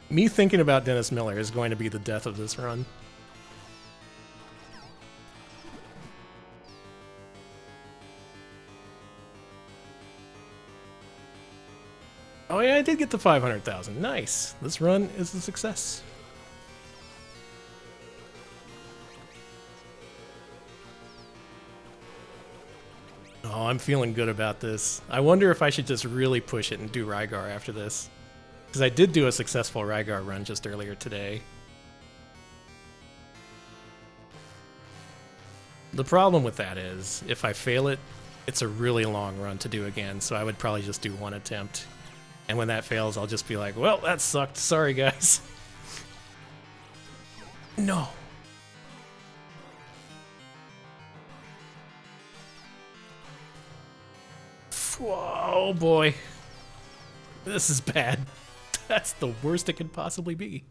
Me thinking about Dennis Miller is going to be the death of this run. Oh yeah, I did get the 500,000. Nice. This run is a success. Oh, I'm feeling good about this. I wonder if I should just really push it and do Rygar after this. Because I did do a successful Rygar run just earlier today. The problem with that is, if I fail it, it's a really long run to do again, so I would probably just do one attempt. And when that fails, I'll just be like, well, that sucked. Sorry, guys. No. Oh boy. This is bad. That's the worst it could possibly be.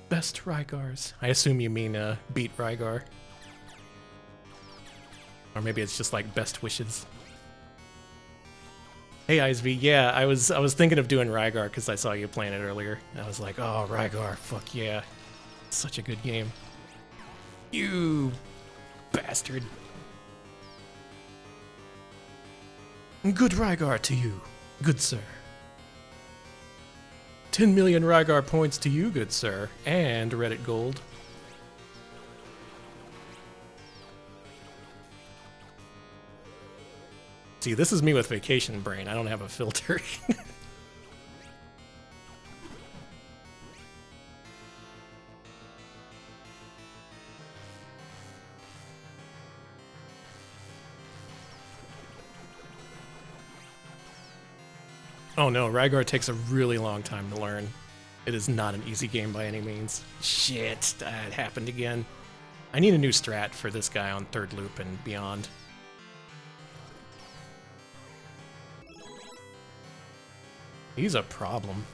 Best Rygars. I assume you mean beat Rygar. Or maybe it's just like best wishes. Hey ISV, yeah, I was thinking of doing Rygar because I saw you playing it earlier. I was like, oh, Rygar, fuck yeah. It's such a good game. You bastard. Good Rygar to you, good sir. 10 million Rygar points to you, good sir, and Reddit gold. See, this is me with vacation brain. I don't have a filter. Oh no, Rygar takes a really long time to learn. It is not an easy game by any means. Shit, that happened again. I need a new strat for this guy on third loop and beyond. He's a problem.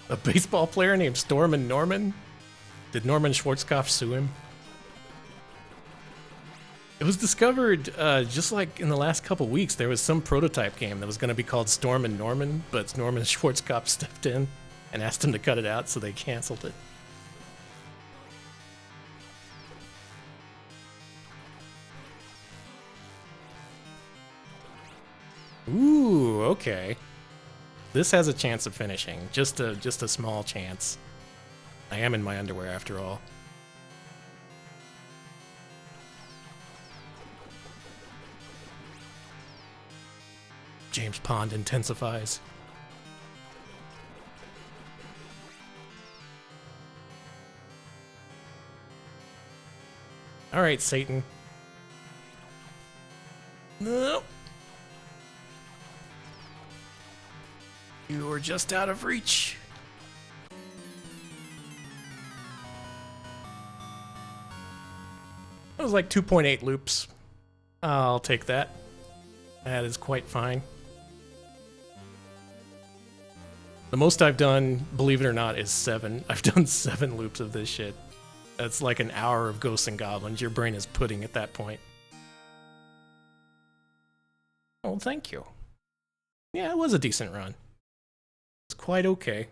A baseball player named Stormin' Norman? Did Norman Schwarzkopf sue him? It was discovered just like in the last couple weeks. There was some prototype game that was going to be called Storm and Norman, but Norman Schwarzkopf stepped in and asked him to cut it out, so they canceled it. Ooh, okay. This has a chance of finishing. Just a small chance. I am in my underwear after all. James Pond intensifies. All right, Satan. No. You were just out of reach. That was like 2.8 loops. I'll take that. That is quite fine. The most I've done, believe it or not, is 7. I've done 7 loops of this shit. That's like an hour of Ghosts and Goblins. Your brain is pudding at that point. Oh, thank you. Yeah, it was a decent run. It's quite okay.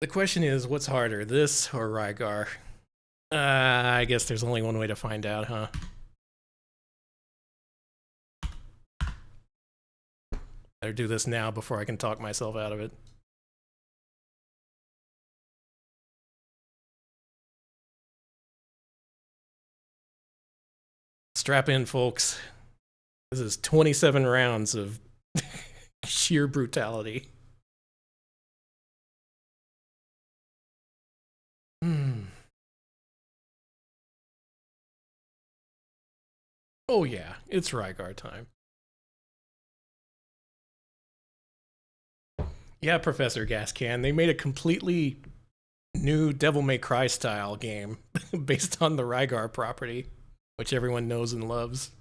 The question is, what's harder, this or Rygar? I guess there's only one way to find out, huh? Better do this now before I can talk myself out of it. Strap in, folks. This is 27 rounds of sheer brutality. Oh yeah, it's Rygar time. Yeah, Professor Gascan, they made a completely new Devil May Cry style game based on the Rygar property, which everyone knows and loves.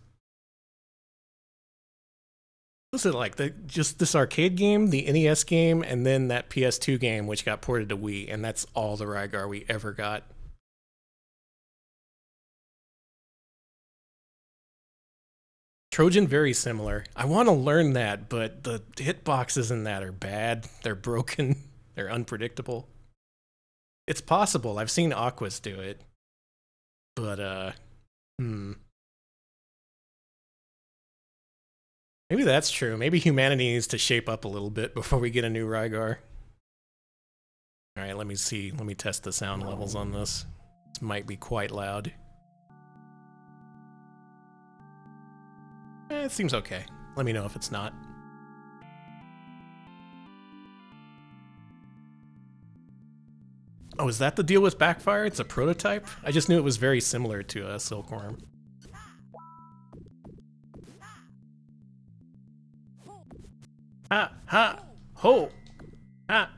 Was it like just this arcade game, the NES game, and then that PS2 game which got ported to Wii, and that's all the Rygar we ever got. Trojan, very similar. I want to learn that, but the hitboxes in that are bad. They're broken. They're unpredictable. It's possible. I've seen Aquas do it. But, maybe that's true. Maybe humanity needs to shape up a little bit before we get a new Rygar. Alright, let me see. Let me test the sound levels on this. This might be quite loud. It seems okay. Let me know if it's not. Oh, is that the deal with Backfire? It's a prototype? I just knew it was very similar to a Silkworm. Ha! Ha! Ho! Ha!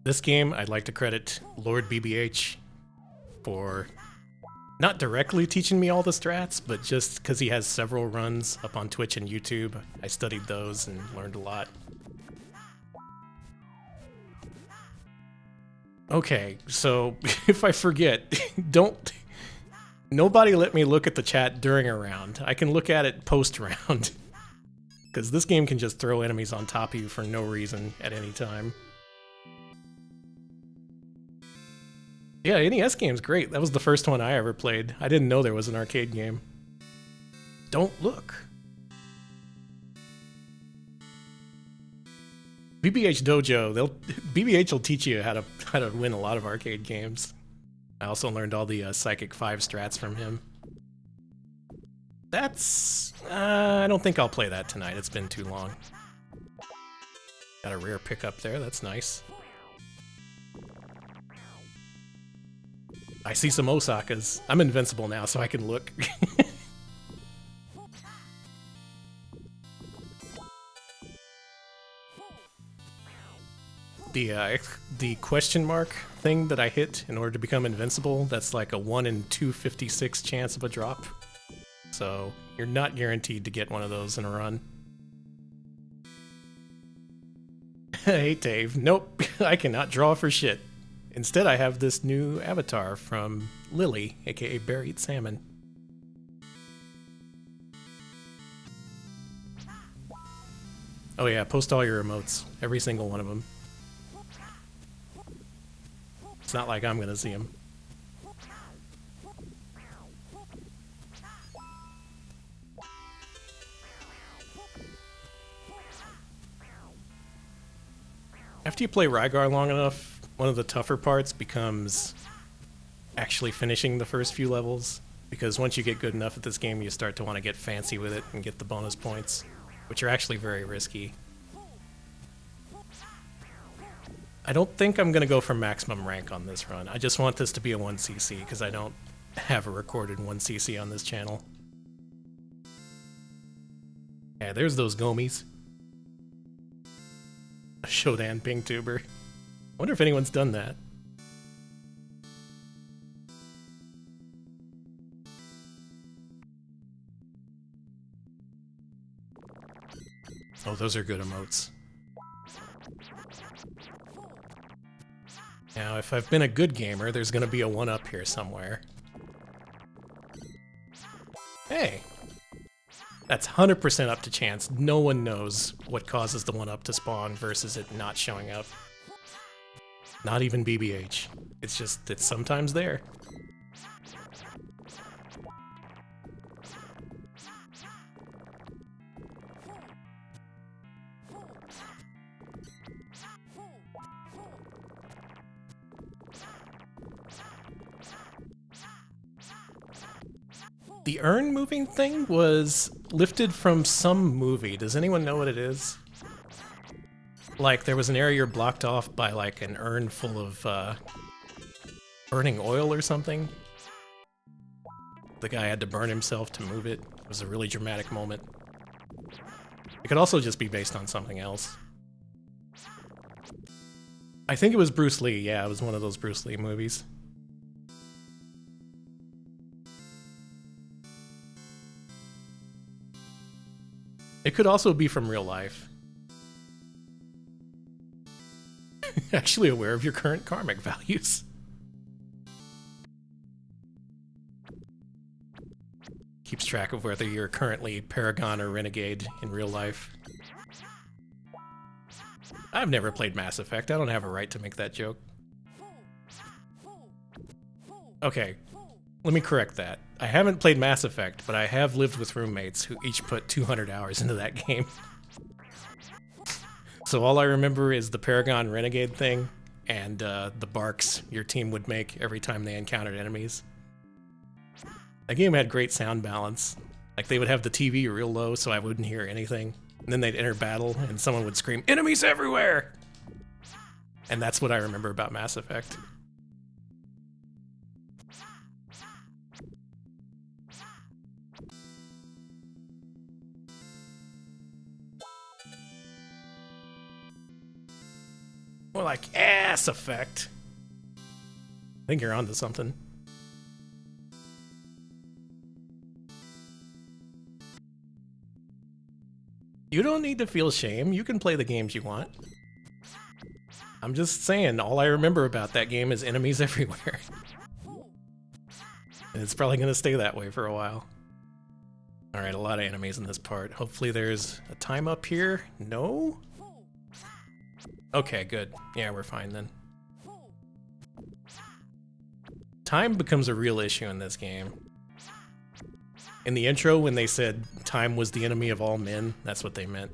This game, I'd like to credit Lord BBH for not directly teaching me all the strats, but just because he has several runs up on Twitch and YouTube. I studied those and learned a lot. Okay, so if I forget, nobody let me look at the chat during a round. I can look at it post-round. Because this game can just throw enemies on top of you for no reason at any time. Yeah, NES game's great. That was the first one I ever played. I didn't know there was an arcade game. Don't look. BBH Dojo, BBH will teach you how to win a lot of arcade games. I also learned all the Psychic 5 strats from him. That's... I don't think I'll play that tonight. It's been too long. Got a rare pickup there. That's nice. I see some Osakas. I'm invincible now, so I can look. The question mark thing that I hit in order to become invincible, that's like a 1 in 256 chance of a drop. So you're not guaranteed to get one of those in a run. Hey Dave, nope, I cannot draw for shit. Instead I have this new avatar from Lily, aka Buried Salmon. Oh yeah, post all your emotes, every single one of them. It's not like I'm gonna see them. After you play Rygar long enough, one of the tougher parts becomes actually finishing the first few levels, because once you get good enough at this game, you start to want to get fancy with it and get the bonus points, which are actually very risky. I don't think I'm going to go for maximum rank on this run. I just want this to be a 1cc, because I don't have a recorded 1cc on this channel. Yeah, there's those gomies. A Shodan ping tuber. I wonder if anyone's done that. Oh, those are good emotes. Now, if I've been a good gamer, there's gonna be a 1-up here somewhere. Hey! That's 100% up to chance. No one knows what causes the 1-up to spawn versus it not showing up. Not even BBH. It's just, it's sometimes there. The urn moving thing was lifted from some movie. Does anyone know what it is? Like, there was an area blocked off by, like, an urn full of, burning oil or something. The guy had to burn himself to move it. It was a really dramatic moment. It could also just be based on something else. I think it was Bruce Lee. Yeah, it was one of those Bruce Lee movies. It could also be from real life. Actually aware of your current karmic values. Keeps track of whether you're currently Paragon or Renegade in real life. I've never played Mass Effect. I don't have a right to make that joke. Okay, let me correct that. I haven't played Mass Effect, but I have lived with roommates who each put 200 hours into that game. So all I remember is the Paragon Renegade thing and the barks your team would make every time they encountered enemies. That game had great sound balance. Like, they would have the TV real low so I wouldn't hear anything. And then they'd enter battle and someone would scream, "Enemies everywhere!" And that's what I remember about Mass Effect. More like ass effect. I think you're onto something. You don't need to feel shame. You can play the games you want. I'm just saying, all I remember about that game is enemies everywhere. And it's probably gonna stay that way for a while. Alright, a lot of enemies in this part. Hopefully there's a time up here. No? Okay, good. Yeah, we're fine then. Time becomes a real issue in this game. In the intro, when they said time was the enemy of all men, that's what they meant.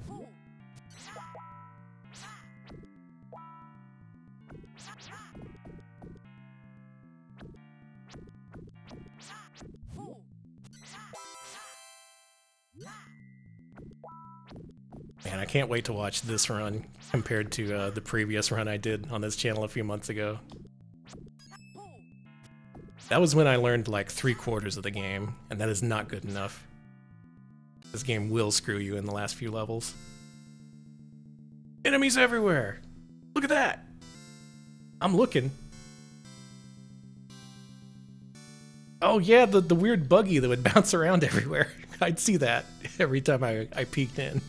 Man, I can't wait to watch this run compared to the previous run I did on this channel a few months ago. That was when I learned like 3/4 of the game, and that is not good enough. This game will screw you in the last few levels. Enemies everywhere! Look at that! I'm looking. Oh yeah, the weird buggy that would bounce around everywhere. I'd see that every time I peeked in.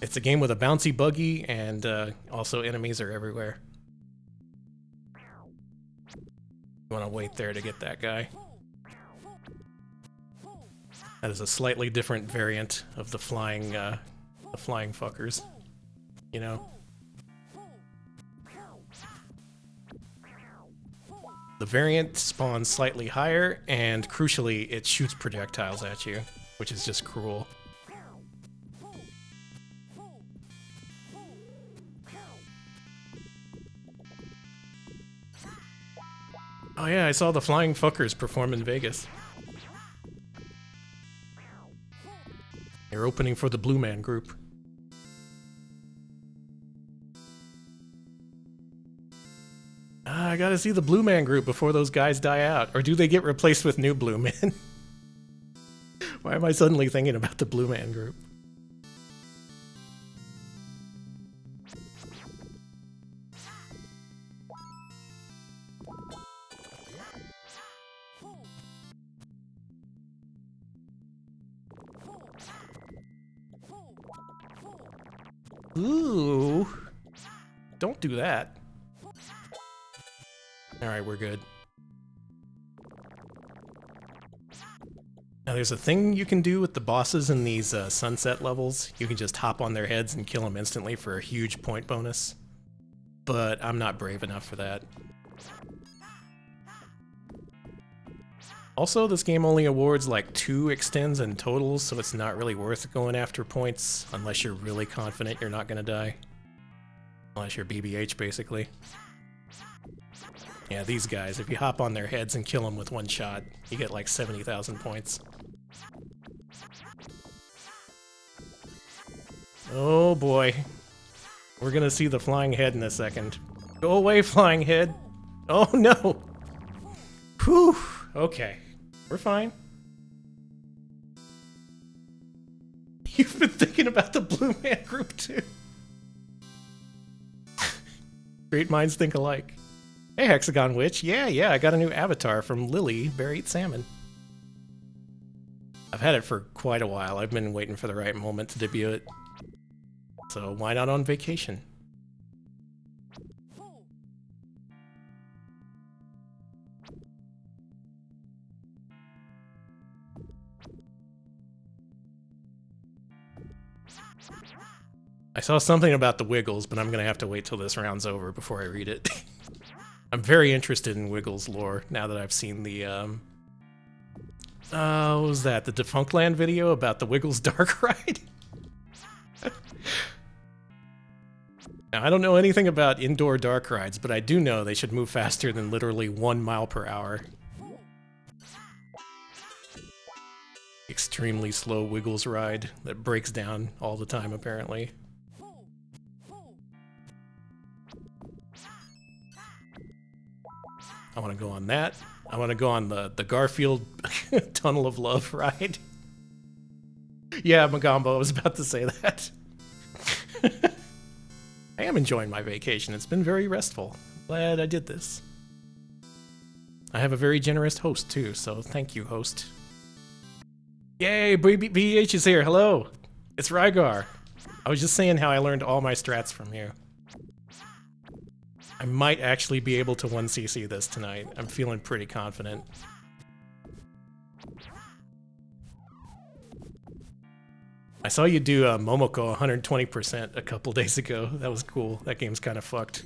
It's a game with a bouncy buggy, and also enemies are everywhere. You want to wait there to get that guy. That is a slightly different variant of the flying fuckers, you know? The variant spawns slightly higher, and crucially, it shoots projectiles at you, which is just cruel. Oh yeah, I saw the flying fuckers perform in Vegas. They're opening for the Blue Man Group. I gotta see the Blue Man Group before those guys die out. Or do they get replaced with new Blue Men? Why am I suddenly thinking about the Blue Man Group? Ooh. Don't do that. Alright, we're good. Now there's a thing you can do with the bosses in these sunset levels. You can just hop on their heads and kill them instantly for a huge point bonus. But I'm not brave enough for that. Also, this game only awards like 2 extends and totals, so it's not really worth going after points unless you're really confident you're not gonna die. Unless you're BBH, basically. Yeah, these guys, if you hop on their heads and kill them with one shot, you get like 70,000 points. Oh boy. We're gonna see the flying head in a second. Go away, flying head. Oh no. Whew. Okay. We're fine. You've been thinking about the Blue Man Group too. Great minds think alike. Hey, Hexagon Witch. Yeah, I got a new avatar from Lily, Bear Eat Salmon. I've had it for quite a while. I've been waiting for the right moment to debut it. So why not on vacation? I saw something about the Wiggles, but I'm gonna have to wait till this round's over before I read it. I'm very interested in Wiggles lore now that I've seen the, what was that? The Defunctland video about the Wiggles Dark Ride? Now, I don't know anything about indoor dark rides, but I do know they should move faster than literally 1 mile per hour. Extremely slow Wiggles ride that breaks down all the time, apparently. I want to go on that. I want to go on the Garfield Tunnel of Love ride. Yeah, Magambo, I was about to say that. I am enjoying my vacation. It's been very restful. Glad I did this. I have a very generous host, too, so thank you, host. Yay, BH is here. Hello. It's Rygar. I was just saying how I learned all my strats from you. I might actually be able to 1cc this tonight. I'm feeling pretty confident. I saw you do Momoko 120% a couple days ago. That was cool. That game's kind of fucked.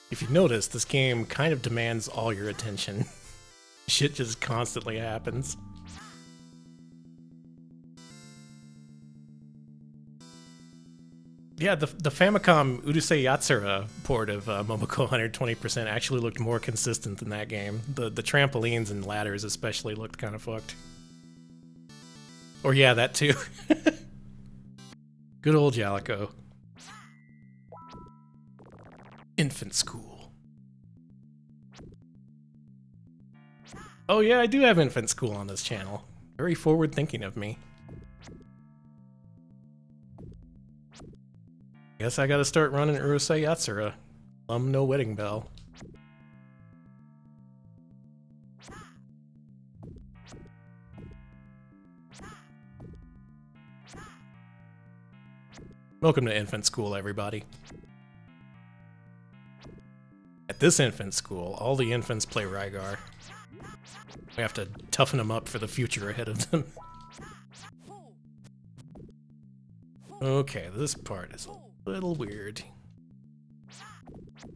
If you notice, this game kind of demands all your attention. Shit just constantly happens. Yeah, the Famicom Urusei Yatsura port of Momoko 120% actually looked more consistent than that game. The trampolines and ladders especially looked kind of fucked. Or yeah, that too. Good old Jalico. Infant school. Oh yeah, I do have infant school on this channel. Very forward-thinking of me. Guess I gotta start running Urusei Yatsura. No wedding bell. Welcome to infant school, everybody. At this infant school, all the infants play Rygar. We have to toughen them up for the future ahead of them. Okay, this part is a little weird.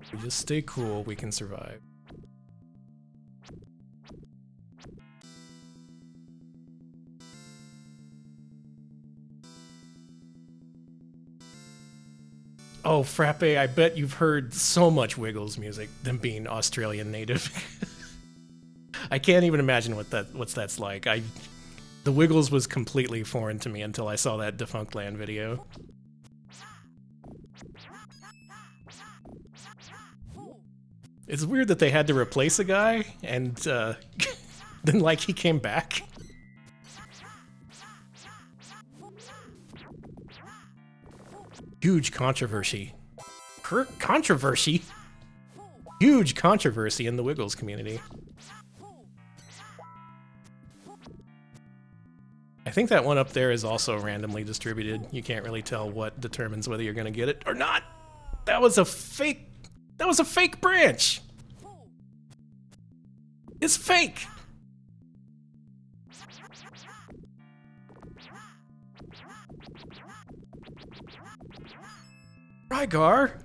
If we just stay cool, we can survive. Oh, Frappe, I bet you've heard so much Wiggles music, them being Australian native. I can't even imagine what that's like. The Wiggles was completely foreign to me until I saw that Defunctland video. It's weird that they had to replace a guy, and then like he came back. Huge controversy. Controversy? Huge controversy in the Wiggles community. I think that one up there is also randomly distributed. You can't really tell what determines whether you're gonna get it or not. That was a fake branch! It's fake! Rygar!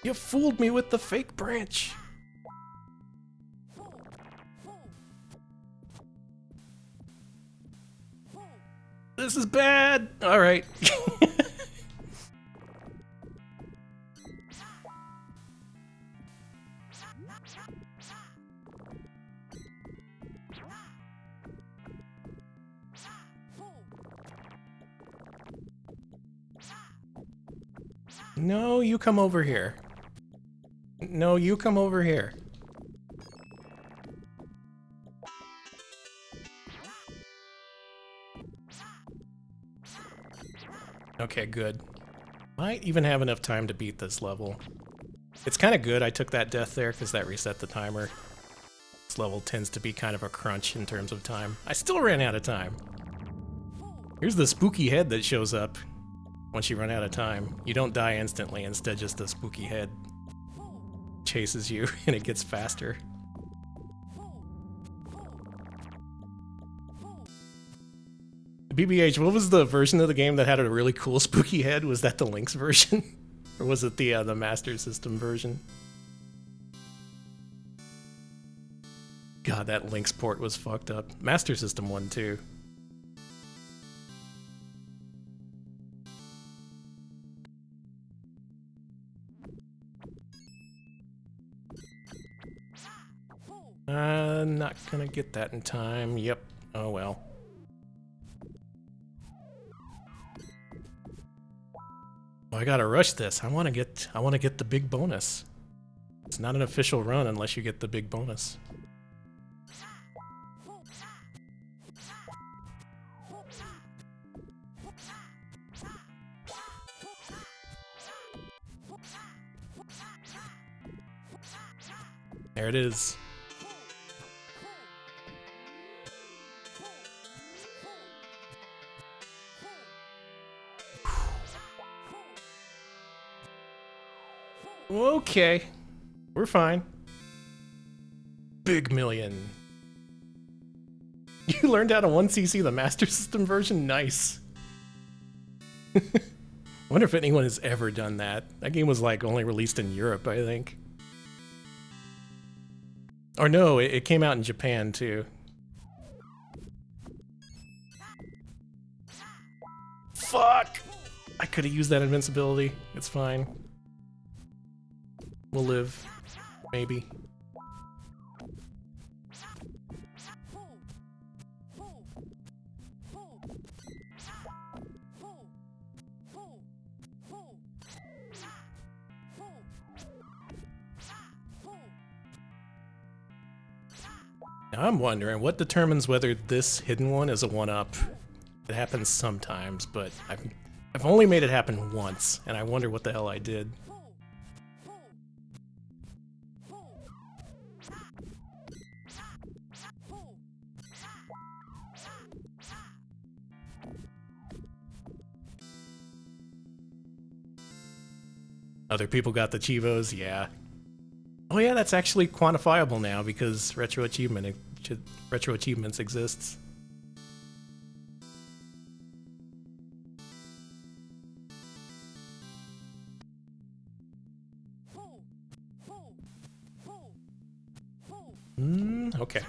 You fooled me with the fake branch. This is bad! Alright. No, you come over here. No, you come over here. Okay, good. Might even have enough time to beat this level. It's kind of good I took that death there, because that reset the timer. This level tends to be kind of a crunch in terms of time. I still ran out of time. Here's the spooky head that shows up once you run out of time. You don't die instantly, instead just the spooky head chases you and it gets faster. BBH, what was the version of the game that had a really cool spooky head? Was that the Lynx version? Or was it the Master System version? God, that Lynx port was fucked up. Master System one too. Not gonna get that in time. Yep. Oh well. Oh, I gotta rush this. I wanna get the big bonus. It's not an official run unless you get the big bonus. There it is. Okay, we're fine. Big million. You learned how to 1cc the Master System version? Nice. Wonder if anyone has ever done that. That game was like only released in Europe, I think. Or no, it came out in Japan too. Fuck! I could have used that invincibility. It's fine. We'll live. Maybe. Now I'm wondering what determines whether this hidden one is a one-up. It happens sometimes, but I've only made it happen once, and I wonder what the hell I did. Other people got the Chivos, yeah. Oh yeah, that's actually quantifiable now because retro achievements exists. Okay.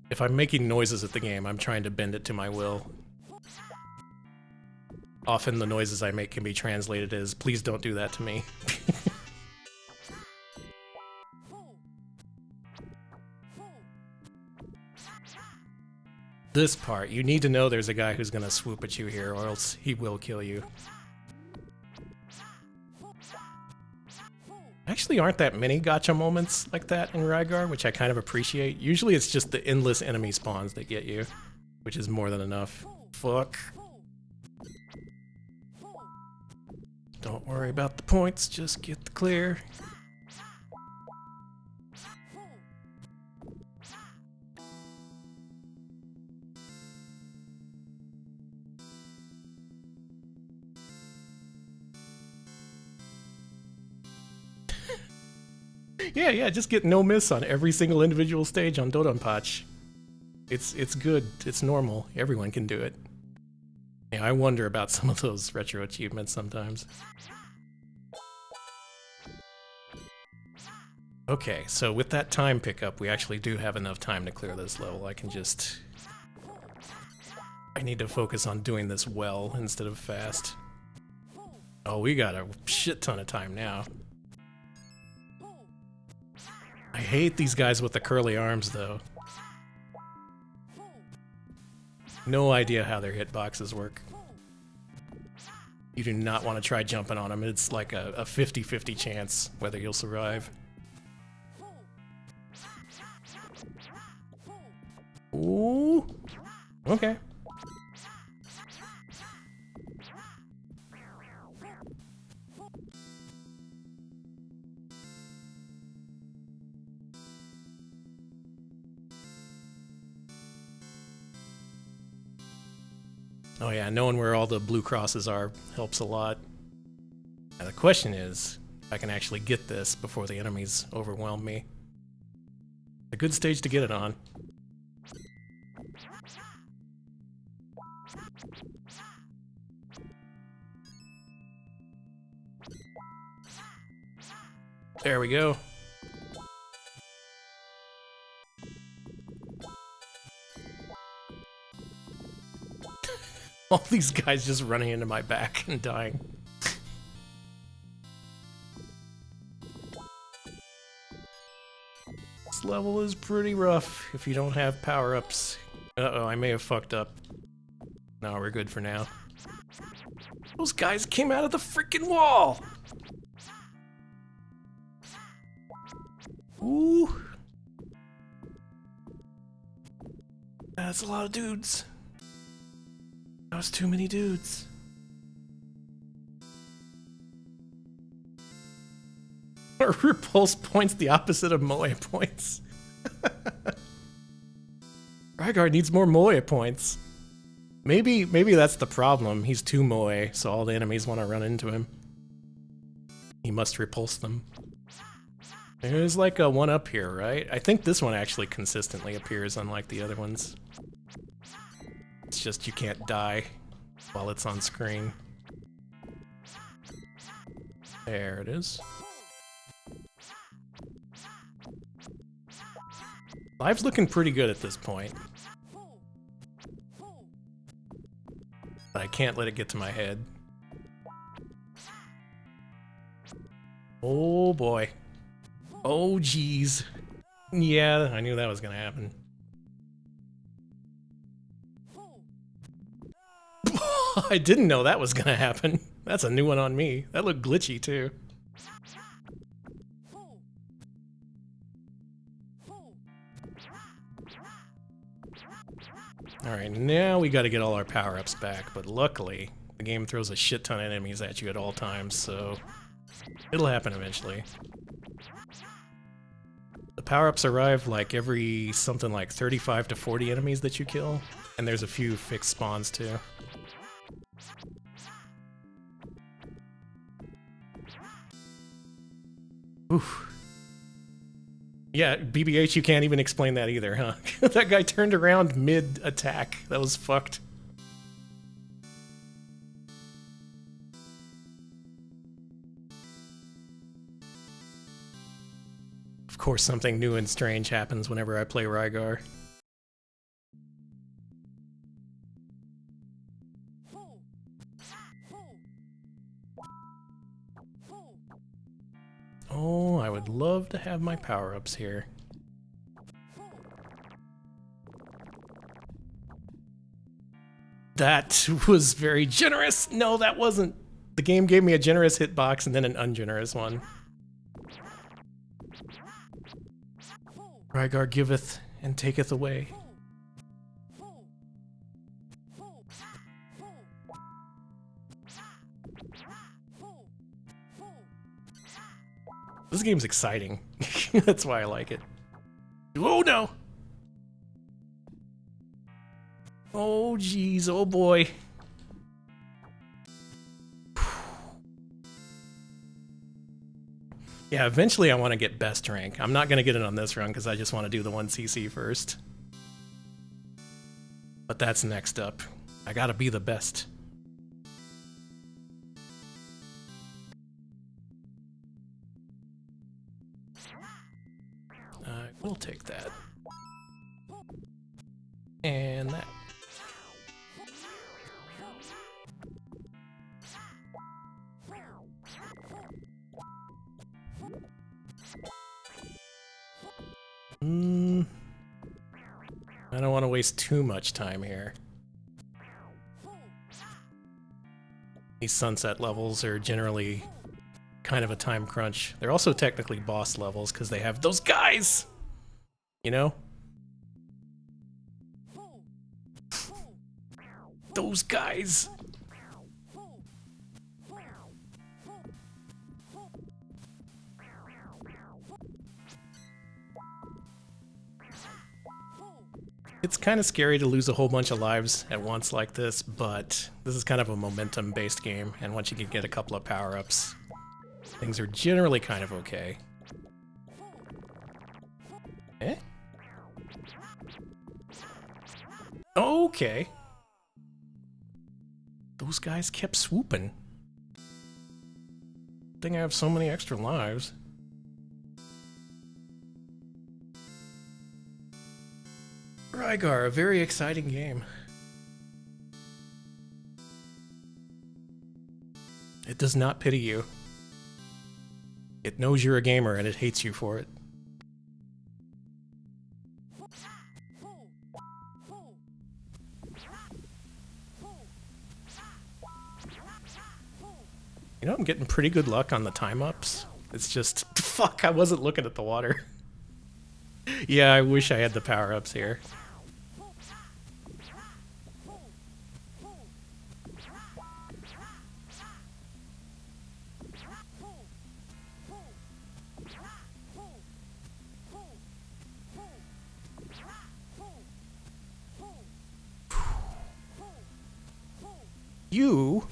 If I'm making noises at the game, I'm trying to bend it to my will. Often the noises I make can be translated as, please don't do that to me. This part, you need to know there's a guy who's gonna swoop at you here, or else he will kill you. Actually aren't that many gacha moments like that in Rygar, which I kind of appreciate. Usually it's just the endless enemy spawns that get you, which is more than enough. Fuck. Don't worry about the points, just get the clear. Yeah, just get no miss on every single individual stage on Dodonpachi. It's good. It's normal. Everyone can do it. Yeah, I wonder about some of those retro achievements sometimes. Okay, so with that time pickup, we actually do have enough time to clear this level. I can just... I need to focus on doing this well instead of fast. Oh, we got a shit ton of time now. I hate these guys with the curly arms, though. No idea how their hitboxes work. You do not want to try jumping on them. It's like a 50-50 chance whether you'll survive. Ooh. Okay. Oh yeah, knowing where all the blue crosses are helps a lot. Now the question is, if I can actually get this before the enemies overwhelm me. A good stage to get it on. There we go. All these guys just running into my back and dying. This level is pretty rough if you don't have power-ups. Uh-oh, I may have fucked up. No, we're good for now. Those guys came out of the freaking wall! Ooh. That's a lot of dudes. That was too many dudes. Repulse points the opposite of Moe points. Rygar needs more Moe points. Maybe that's the problem. He's too Moe, so all the enemies want to run into him. He must repulse them. There's like a one up here, right? I think this one actually consistently appears, unlike the other ones. It's just you can't die while it's on screen. There it is. Live's looking pretty good at this point. But I can't let it get to my head. Oh boy. Oh geez. Yeah, I knew that was gonna happen. I didn't know that was gonna happen. That's a new one on me. That looked glitchy too. Alright, now we gotta get all our power-ups back, but luckily, the game throws a shit ton of enemies at you at all times, so it'll happen eventually. The power-ups arrive like every something like 35 to 40 enemies that you kill, and there's a few fixed spawns too. Oof. Yeah, BBH, you can't even explain that either, huh? That guy turned around mid-attack. That was fucked. Of course, something new and strange happens whenever I play Rygar. Oh, I would love to have my power-ups here. That was very generous! No, that wasn't! The game gave me a generous hitbox and then an ungenerous one. Rygar giveth and taketh away. This game's exciting. That's why I like it. Oh no! Oh geez, oh boy. Yeah, eventually I want to get best rank. I'm not going to get it on this run because I just want to do the 1cc first. But that's next up. I gotta be the best. We'll take that. And that. I don't want to waste too much time here. These sunset levels are generally kind of a time crunch. They're also technically boss levels because they have those guys! You know? Those guys! It's kind of scary to lose a whole bunch of lives at once like this, but this is kind of a momentum-based game, and once you can get a couple of power-ups, things are generally kind of okay. Eh? Okay. Those guys kept swooping. I think I have so many extra lives. Rygar, a very exciting game. It does not pity you. It knows you're a gamer and it hates you for it. You know, I'm getting pretty good luck on the time-ups. It's just, fuck, I wasn't looking at the water. Yeah, I wish I had the power-ups here. You...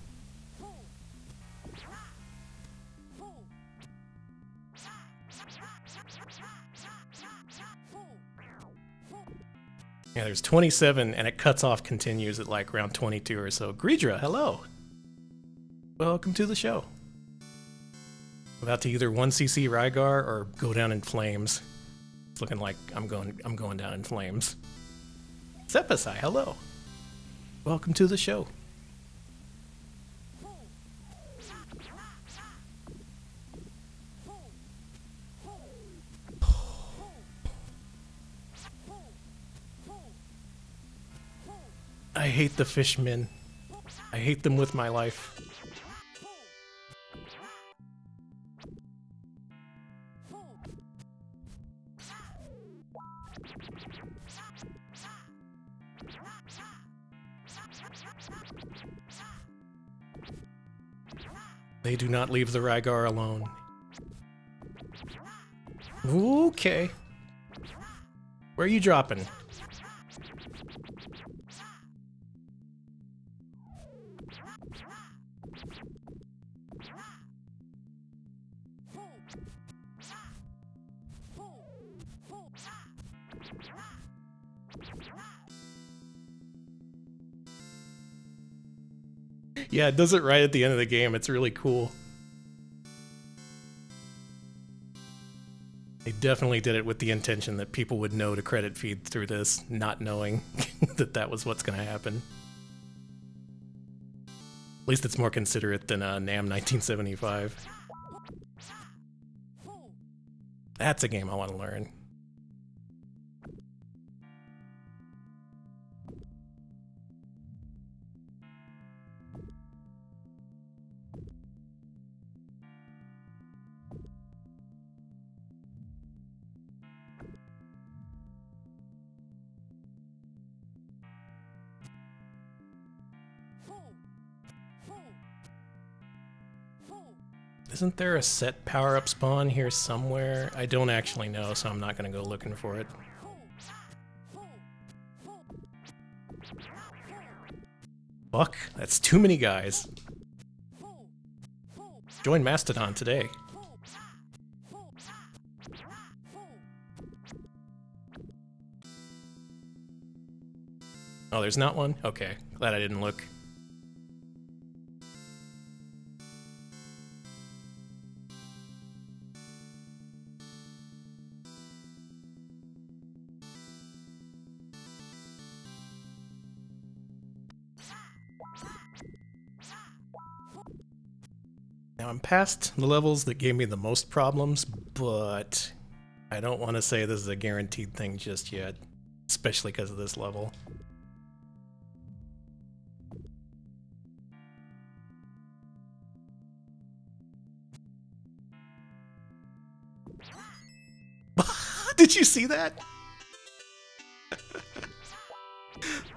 Yeah, there's 27, and it cuts off continues at like round 22 or so. Greedra, hello! Welcome to the show. About to either 1cc Rygar or go down in flames. It's looking like I'm going down in flames. Sepasai, hello! Welcome to the show. I hate the fishmen. I hate them with my life. They do not leave the Rygar alone. Okay. Where are you dropping? Yeah, it does it right at the end of the game. It's really cool. They definitely did it with the intention that people would know to credit feed through this, not knowing that that was what's going to happen. At least it's more considerate than NAM 1975. That's a game I want to learn. Isn't there a set power-up spawn here somewhere? I don't actually know, so I'm not going to go looking for it. Fuck, that's too many guys. Join Mastodon today. Oh, there's not one? Okay, glad I didn't look. Now I'm past the levels that gave me the most problems, but I don't want to say this is a guaranteed thing just yet, especially because of this level. Did you see that?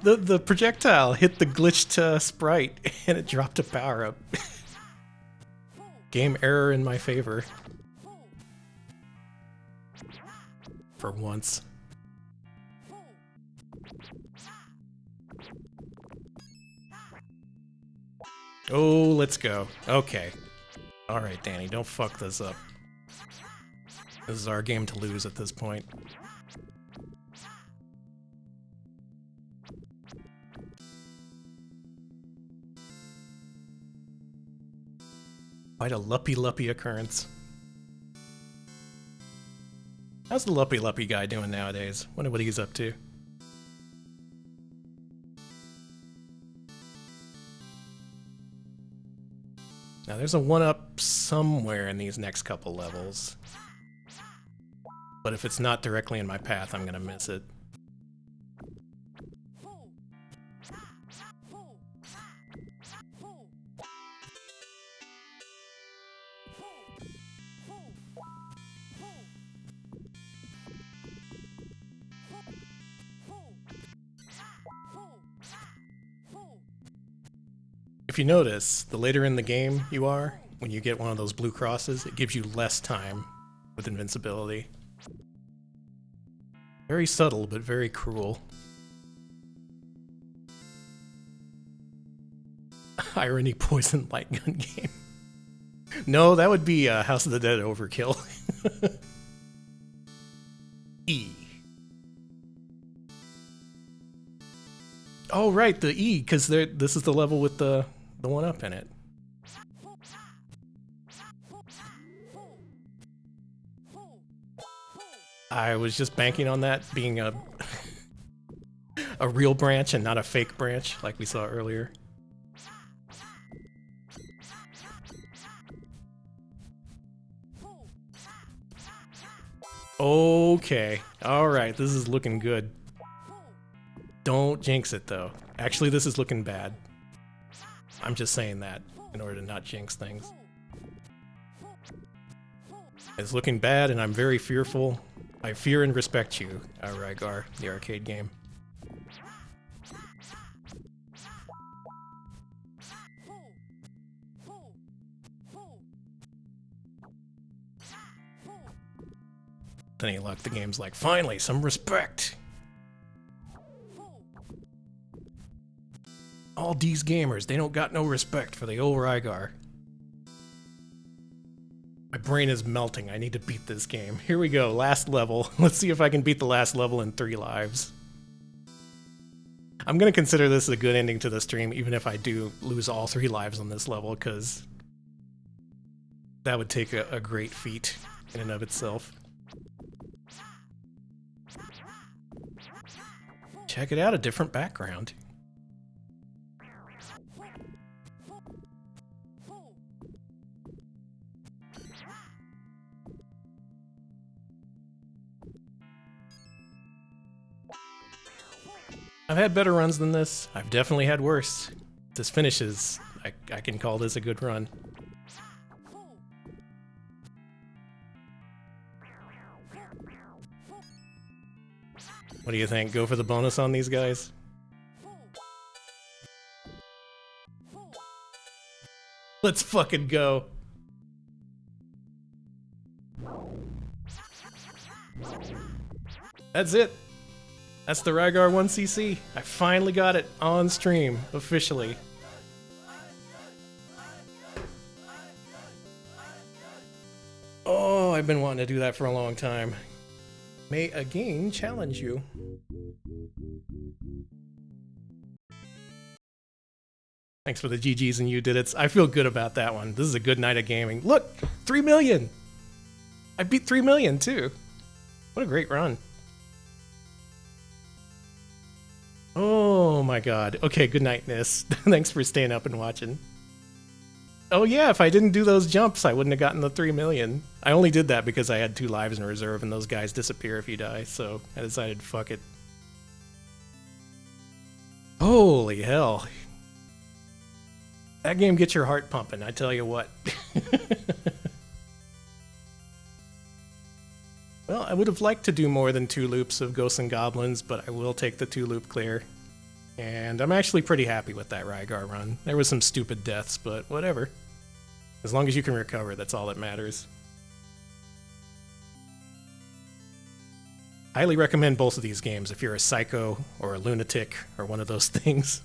The projectile hit the glitched sprite and it dropped a power up. Game error in my favor. For once. Oh, let's go. Okay. Alright, Danny, don't fuck this up. This is our game to lose at this point. Quite a luppy occurrence. How's the luppy guy doing nowadays? Wonder what he's up to. Now there's a 1-up somewhere in these next couple levels. But if it's not directly in my path, I'm gonna miss it. If you notice, the later in the game you are, when you get one of those blue crosses, it gives you less time with invincibility. Very subtle, but very cruel. Irony poison light gun game. No, that would be House of the Dead overkill. E. Oh, right, the E, because this is the level with the 1-up in it. I was just banking on that being a real branch and not a fake branch like we saw earlier. Okay, alright, this is looking good. Don't jinx it though. Actually, this is looking bad. I'm just saying that in order to not jinx things. It's looking bad and I'm very fearful. I fear and respect you, Rygar, the arcade game. With any luck, the game's like, finally, some respect! All these gamers, they don't got no respect for the old Rygar. My brain is melting. I need to beat this game. Here we go, last level. Let's see if I can beat the last level in 3 lives. I'm gonna consider this a good ending to the stream, even if I do lose all 3 lives on this level, because that would take a great feat in and of itself. Check it out, a different background. I've had better runs than this. I've definitely had worse. This finishes. I can call this a good run. What do you think? Go for the bonus on these guys? Let's fucking go. That's it. That's the Rygar 1cc. I finally got it on stream, officially. Oh, I've been wanting to do that for a long time. May a game challenge you. Thanks for the GGs and you did it. I feel good about that one. This is a good night of gaming. Look, 3 million. I beat 3 million too. What a great run. Oh my god. Okay, good night, Nis. Thanks for staying up and watching. Oh yeah, if I didn't do those jumps, I wouldn't have gotten the 3 million. I only did that because I had 2 lives in reserve and those guys disappear if you die, so I decided, fuck it. Holy hell. That game gets your heart pumping, I tell you what. Well, I would have liked to do more than 2 loops of Ghosts and Goblins, but I will take the 2-loop clear. And I'm actually pretty happy with that Rygar run. There was some stupid deaths, but whatever. As long as you can recover, that's all that matters. Highly recommend both of these games if you're a psycho or a lunatic or one of those things.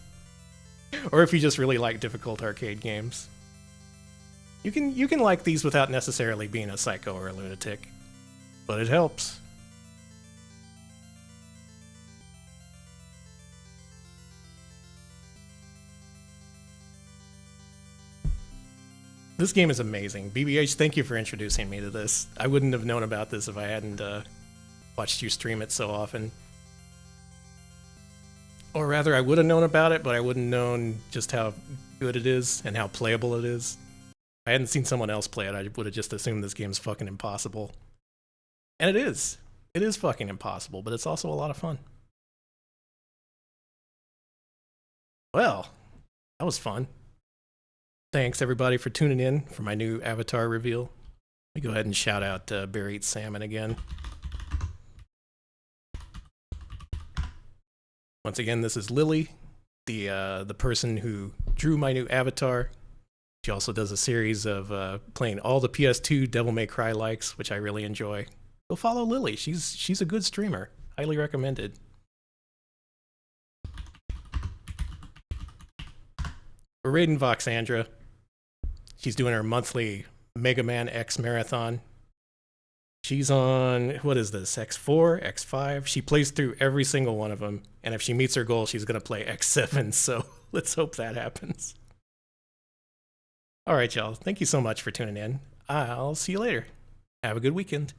Or if you just really like difficult arcade games. You can like these without necessarily being a psycho or a lunatic, but it helps. This game is amazing. BBH, thank you for introducing me to this. I wouldn't have known about this if I hadn't watched you stream it so often. Or rather, I would have known about it, but I wouldn't known just how good it is and how playable it is. If I hadn't seen someone else play it, I would have just assumed this game's fucking impossible. And it is. It is fucking impossible, but it's also a lot of fun. Well, that was fun. Thanks everybody for tuning in for my new avatar reveal. Let me go ahead and shout out Bear Eats Salmon again. Once again, this is Lily, the person who drew my new avatar. She also does a series of playing all the PS2 Devil May Cry likes, which I really enjoy. Go follow Lily. She's a good streamer. Highly recommended. We're raiding Voxandra. She's doing her monthly Mega Man X marathon. She's on, what is this, X4, X5? She plays through every single one of them, and if she meets her goal, she's going to play X7, so let's hope that happens. All right, y'all. Thank you so much for tuning in. I'll see you later. Have a good weekend.